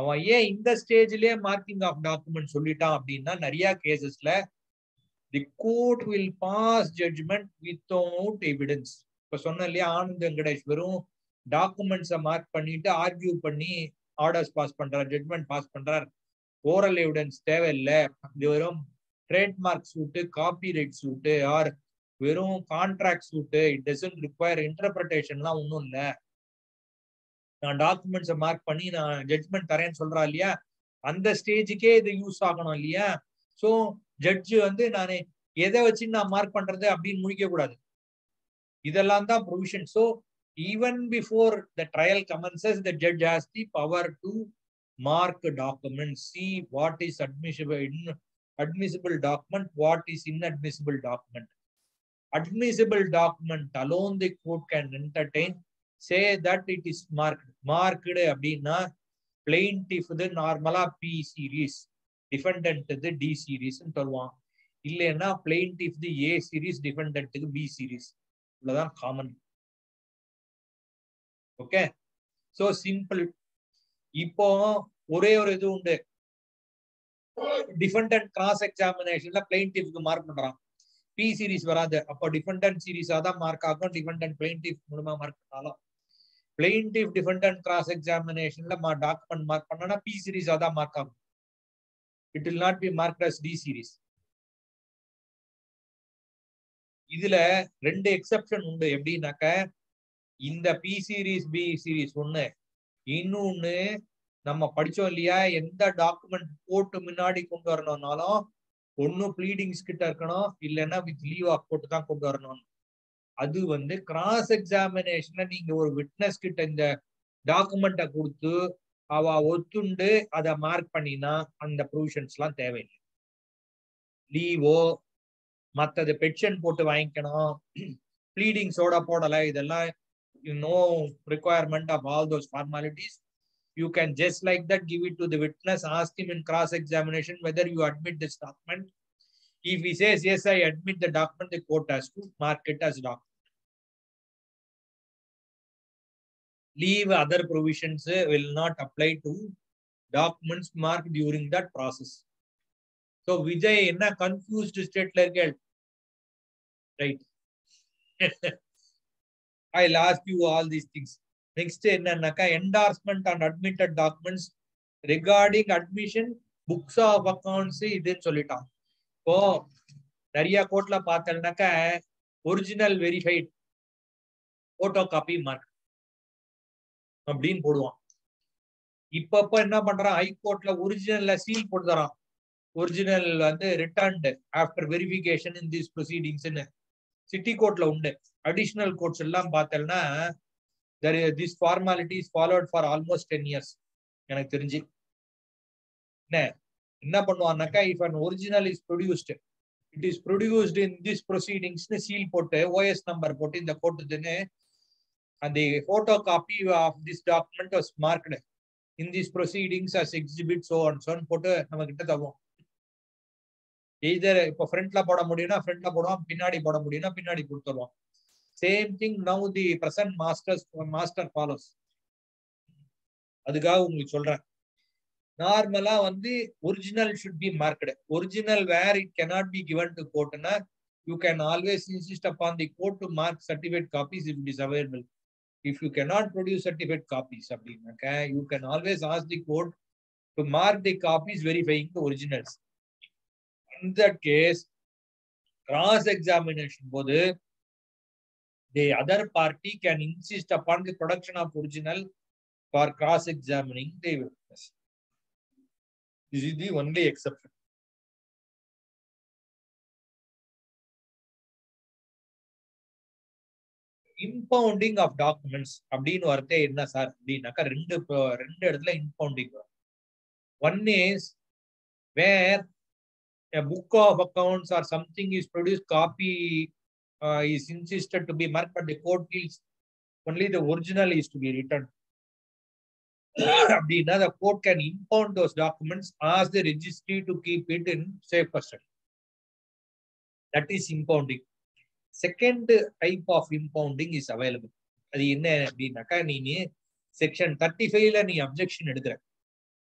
அவன் ஏன் இந்த ஸ்டேஜ்லயே மார்க்கிங் ஆஃப் டாக்குமெண்ட் சொல்லிட்டான் அப்படின்னா, நிறைய கேசஸ்ல the court will pass judgment without evidence. இப்ப சொன்ன இல்லையா, ஆனந்த் வெங்கடேஷ் வெறும் டாக்குமெண்ட்ஸை மார்க் பண்ணிட்டு ஆர்கியூ பண்ணி ஆர்டர்ஸ் பாஸ் பண்றார், ஜட்ஜ்மெண்ட் பாஸ் பண்றார், ஓரல் எவிடன்ஸ் தேவையில்லை, இது வெறும் trademark suit, copyright suit, or வெறும் contract suit, it doesn't require இன்டர்பிரேஷன்லாம் ஒன்றும் இல்லை, நான் டாக்குமெண்ட்ஸை மார்க் பண்ணி நான் ஜட்ஜ்மெண்ட் தரேன்னு சொல்றா இல்லையா, அந்த ஸ்டேஜுக்கே இது யூஸ் ஆகணும் இல்லையா. ஸோ ஜட்ஜு வந்து நான் எதை வச்சு நான் மார்க் பண்றது அப்படின்னு முடிக்க கூடாது. இதெல்லாம் தான் provision. So even before the trial commences the judge has the power to mark documents, see what is admissible document, what is inadmissible document. Admissible document alone the court can entertain, say that it is marked அப்படின்னா plaintiff the நார்மலா P series, defendant the D series தருவான். இல்லைன்னா plaintiff the A series, defendant the B series. இவ்வளவுதான் common. Okay, so simple. இப்போ ஒரே ஒரு இது உண்டு, டிஃபெண்டன்ட் கிராஸ் எக்ஸாமினேஷன்ல பிளைன்டிஃப்க்கு மார்க் பண்றான், பி சீரிஸ் வராது. அப்போ டிஃபெண்டன்ட் சீரிஸா தான் மார்க் ஆகும். டிஃபெண்டன்ட் பிளைன்டிஃப் மூலமா மார்க் பண்ணாலும், பிளைன்டிஃப் டிஃபெண்டன்ட் கிராஸ் எக்ஸாமினேஷன்ல டாக்குமெண்ட் மார்க் பண்ணா பி சீரிஸா தான் மார்க் ஆகும். It will not be marked as D series. இதுல ரெண்டு எக்ஸெப்ஷன் உண்டு. எப்படின்னாக்க, இந்த பி சீரிஸ் பி சீரிஸ் ஒண்ணு, இன்னொன்னு நம்ம படிச்சோம் இல்லையா, எந்த டாக்குமெண்ட் கோர்ட்டு முன்னாடி கொண்டு வரணும்னாலும் ஒன்னும் ப்ளீடிங்ஸ் கிட்ட இருக்கணும், இல்லைன்னா வித் லீவ் ஆஃப் கோர்ட் தான் கொண்டு வரணும். அது வந்து கிராஸ் எக்ஸாமினேஷன்ல நீங்க ஒரு விட்னஸ் கிட்ட இந்த டாக்குமெண்ட்டை கொடுத்து அவ ஒத்துண்டு அதை மார்க் பண்ணினா அந்த ப்ரொவிஷன்ஸ் எல்லாம் தேவையில்லை. லீவோ மற்றது பெட்டிஷன் போட்டு வாங்கிக்கணும், ப்ளீடிங்ஸோட போடலை, இதெல்லாம் no requirement of all those formalities. You can just like that give it to the witness, ask him in cross examination whether you admit this document. If he says yes, I admit the document, the court has to mark it as document. Leave other provisions will not apply to documents marked during that process. So Vijay enna confused state la irukkel, right? I'll ask you all these things. Next என்னன்னாக்கா, endorsement on admitted documents regarding admission, books of accounts இதுன்னு சொல்லிட்டான். இப்போ நிறைய கோர்ட்ல பார்த்தேன்னாக்கா original verified photocopy mark அப்படின்னு போடுவான். இப்ப என்ன பண்றான், ஹைகோர்ட்ல ஒரிஜினல்ல சீல் போட்டு தரான், ஒரிஜினல் வந்து returned after verification in this ப்ரொசீடிங்ஸ்ன்னு. சிட்டி கோர்ட்ல உண்டு. அடிஷனல் கோர்ட்ஸ் எல்லாம் பார்த்தேன்னா this formality is followed for almost 10 years எனக்கு தெரிஞ்சு. என்ன பண்ணுவான்னாக்கா, if an original is produced, it is produced in this ப்ரொசீடிங்ஸ்னு சீல் போட்டு ஓஎஸ் நம்பர் போட்டு இந்த கோர்ட்டுன்னு அந்த photo copy of this document was marked in this proceedings as exhibit so and சோன்னு போட்டு நம்ம கிட்ட தருவோம். எய்தர் இப்போ ஃப்ரண்ட்ல போட முடியும்னா ஃப்ரண்ட்ல போடுவான், பின்னாடி போட முடியும்னா பின்னாடி கொடுத்துருவான். Same thing now the present master follows. அதுக்காக உங்களுக்கு சொல்றேன், நார்மலா வந்து original should be marked. Original where it cannot be given to courtனா you can always insist upon the court to mark certificate copies if it is available. If you cannot produce certificate copies அப்படின்னாக்க you can always ask the court to mark the copies verifying the originals. In that case, cross examination போது the other party can insist upon the production of original for cross examining the witness. This is the only exception. impounding of documents அப்படின்னு வரதே என்ன sir அப்படின்னாக்கா ரெண்டு இடத்துல impounding வரும். One is where a book of accounts or something is produced, copy is insisted to be marked, but the court feels only the original is to be returned. அப்படின்னா the court can impound those documents, ask the registry to keep it in safe custody. That is impounding. Second type of impounding is available. அது என்ன அப்படின்னாக்கா நீ section 35ல நீ objection எடுக்கிற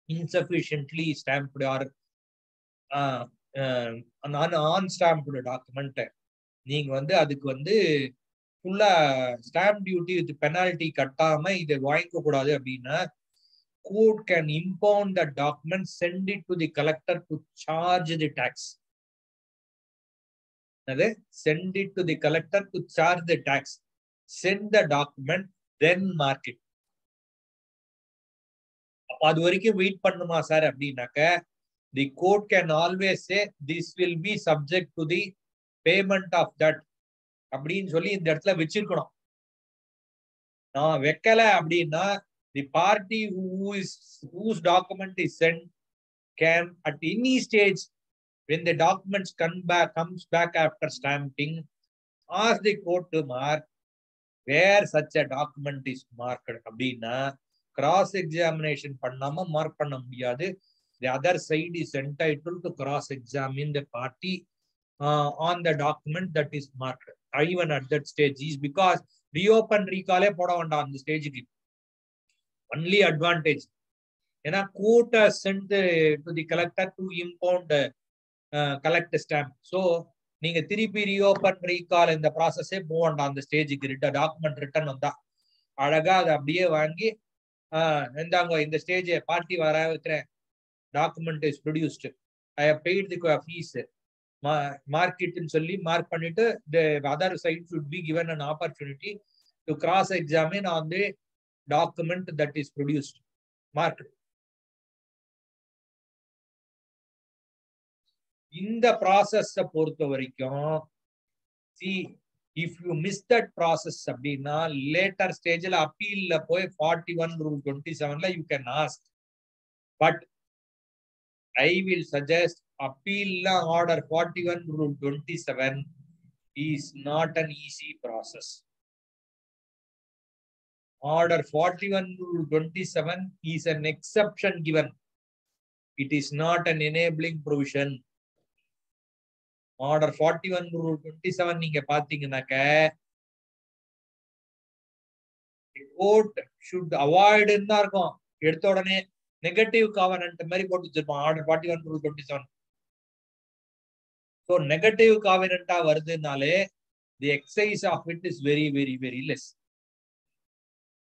insufficiently stamped or non-stamped document, நீங்க வந்து அதுக்கு வந்து ஃபுல்லா ஸ்டாம்ப் டியூட்டி வித் பெனால்டி கட்டாம இதை வாங்கிக்க கூடாது அப்படின்னா court can impound the document, send it to the collector to charge the tax. Send it to the collector to charge the tax. Send the document, then mark it. அது வரைக்கும் wait பண்ணுமா sir அப்படின்னாக்க the court can always say this will be subject to the payment of that அப்படின்னு சொல்லி இந்த இடத்துல வச்சிருக்கணும். நான் வைக்கல அப்படின்னா the party whose document is sent can at any stage when the documents comes back after stamping ask the court to mark where such a document is marked. அப்படின்னா cross examination பண்ணாம மார்க் பண்ண முடியாது. The other side is entitled to cross examine the party on the document that is marked even at that stage, is because reopen recall போட வேண்டாம் அந்த ஸ்டேஜுக்கு. Only advantage ஏன்னா court has sent to the collector to impound collect stamp. So நீங்க திருப்பி reopen recall இந்த ப்ராசஸே போக வேண்டாம் அந்த ஸ்டேஜுக்கு. டாக்குமெண்ட் ரிட்டர்ன் வந்தா அழகா அதை அப்படியே வாங்கி இந்தாங்க இந்த ஸ்டேஜ் பார்ட்டி வர வைக்கிறேன், document is produced, I have paid the fees, மார்க்கெட்னு சொல்லி மார்க் பண்ணிட்டு the other side should be given an opportunity to cross examine on the document that is produced, marked. இந்த ப்ராசஸ் பொறுத்த வரைக்கும் see if you miss that process அப்படின்னா later stageல அப்பீல்ல போய் 41 rule 27ல you can ask, but I will suggest appeal order 41 rule 27 is not an easy process. Order 41 rule 27 is an exception given. It is not an enabling provision. Order 41 rule 27 நீங்க பாத்தீங்கன்னாக்க court should avoid இருந்தா இருக்கும், எடுத்த உடனே negative covenant மாதிரி போட்டு வச்சிருப்பான் order 41 rule 27. So negative காவனன்ட்டா வருதுனாலே the excise of it is very very very less.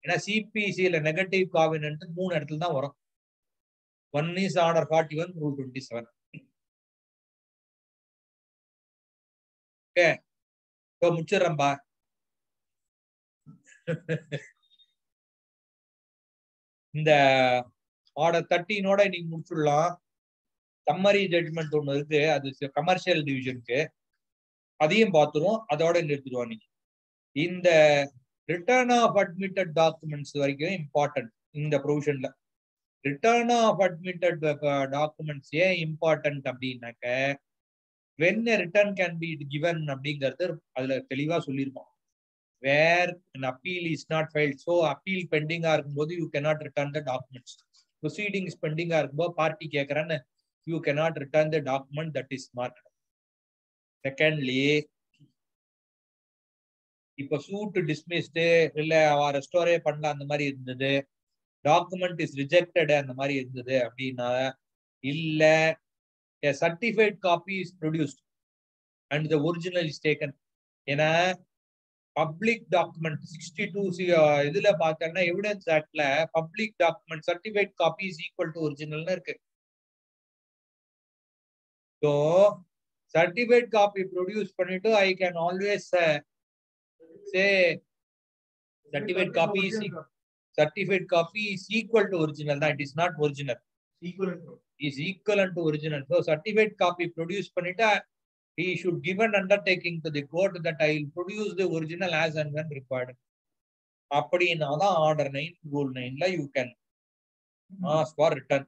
ஏன்னா சிபிசியில நெகட்டிவ் காவனன்ட் 3 இடத்துல தான் வரும். One is order 41 rule 27. Okay, so முடிச்சிடறேன்பா. இந்த ஆர்டர் 13ஓட இன்னைக்கு முடிச்சுடலாம். சம்மரி ஜட்மெண்ட் ஒண்ணு இருக்கு, அது கமர்ஷியல் டிவிஷனுக்கு, அதையும் பார்த்துருவோம், அதோட நிறுத்திடுவோம். இன்னைக்கு இந்த ரிட்டர்ன் ஆஃப் அட்மிட்டட் டாக்குமெண்ட்ஸ் வரைக்கும் இம்பார்ட்டன்ட். இந்த ப்ரொவிஷன்ல ரிட்டர்ன் ஆஃப் அட்மிட்டட் டாக்குமெண்ட்ஸ் ஏன் இம்பார்ட்டன்ட் அப்படின்னாக்க when a return can be given அப்படிங்கிறது அதுல தெளிவா சொல்லியிருப்போம். where an appeal is not filed, so appeal pending இருக்கும்போது you cannot return the documents. proceedings pending இருக்கும்போது party கேட்கறேன்னு you cannot return the document that is marked. Secondly, இப்போ suit dismissed இல்ல ரெஸ்டோரே பண்ணல அந்த மாதிரி இருந்தது, டாக்குமெண்ட் இஸ் ரிஜெக்டட் அந்த மாதிரி இருந்தது அப்படின்னா, இல்ல a certified copy is produced and the original is taken. ஏன்னா பப்ளிக் டாக்குமெண்ட் 62 இதுல பார்த்தோம்னா எவிடன்ஸ் ஆக்ட்ல public document certified copy is equal to ஒரிஜினல்னு இருக்கு. ஸோ சர்டிஃபைட் காப்பி ப்ரொடியூஸ் பண்ணிட்டு I can always say certified copy is equal to original. That is not original. Is equivalent to original. So certified copy produce பண்ணிட்டா he should give an undertaking to the court that I will produce the original as and when required. அப்படின்னாதான் order 9 rule 9ல you can ask for return.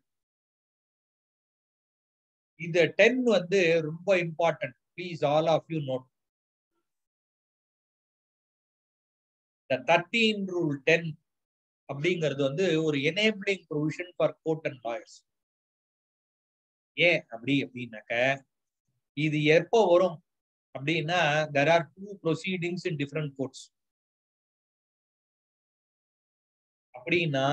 இந்த 10 வந்து ரொம்ப important. Please all of you note. The 13 rule 10 அப்படிங்கிறது வந்து ஒரு enabling provision for court and lawyers. ஏன் அப்படின்னாக்க இது எப்போ வரும் அப்படின்னா there are 2 proceedings in different courts. அப்படின்னா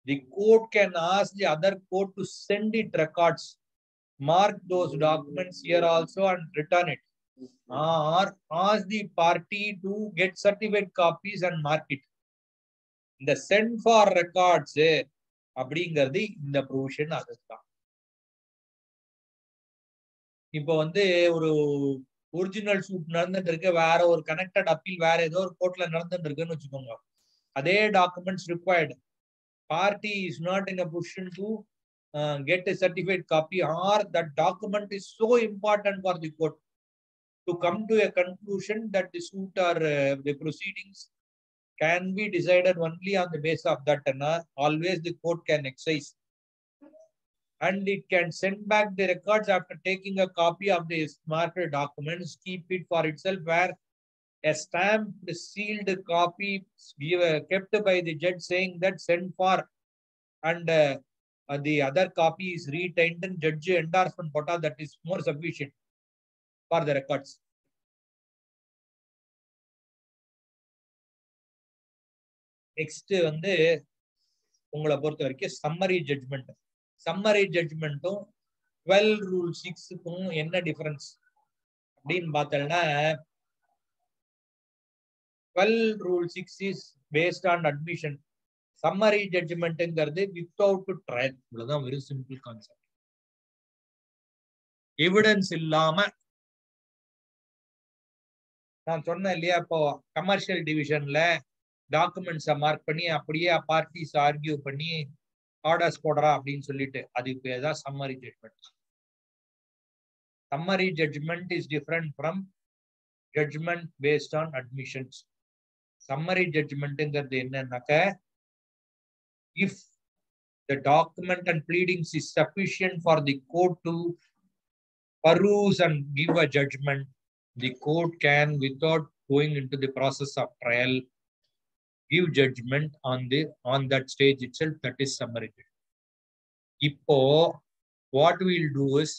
the court can ask the other court to send it records, mark those documents here also and return it, or ask the party to get certified copies and mark it. இந்த send for records அப்படிங்கிறது இந்த provision அதுதான். இப்போ வந்து ஒரு original suit நடந்துட்டு இருக்கு, வேற ஒரு கனெக்டட் அப்பீல் வேற ஏதோ ஒரு கோர்ட்ல நடந்துட்டு இருக்குன்னு வச்சுக்கோங்க. அதே documents required, party is not in a position to get a certified copy, or that document is so important for the court to come to a conclusion that the suit or the proceedings can be decided only on the basis of that, and always the court can excise, and it can send back the records after taking a copy of the marked documents, keep it for itself, where a stamped sealed copy kept by the judge saying that send for, and the other copy is retained in judge endorsement quota, that is more sufficient for the records. Next வந்து உங்களை பொறுத்த வரைக்கும் summary judgment. Summary ஜட்ஜ்மெண்ட்டும் 12 rule 6க்கும் என்ன difference அப்படின்னு பார்த்தோம்னா 12 rule 6 is based on admission. Summary ஜட்ஜ்மெண்ட்ங்கிறது without trial. இவ்வளவுதான், very simple concept. Evidence இல்லாம நான் சொன்னேன் இல்லையா, இப்போ கமர்ஷியல் டிவிஷன்ல டாக்குமெண்ட்ஸை மார்க் பண்ணி அப்படியே பார்ட்டிஸ் ஆர்கியூ பண்ணி ஆர்டர்ஸ் போடுறா அப்படின்னு சொல்லிட்டு, அதுக்கு பேர் தான் summary judgment. Summary judgment is different from judgment based on admissions. Summary ஜட்ஜ்மெண்ட்ங்கிறது என்னன்னாக்க, if the document and pleadings is sufficient for the court to peruse and give a judgment, the court can, without going into the process of trial, give judgment on that stage itself. That is summary judgment. Ipo what we will do is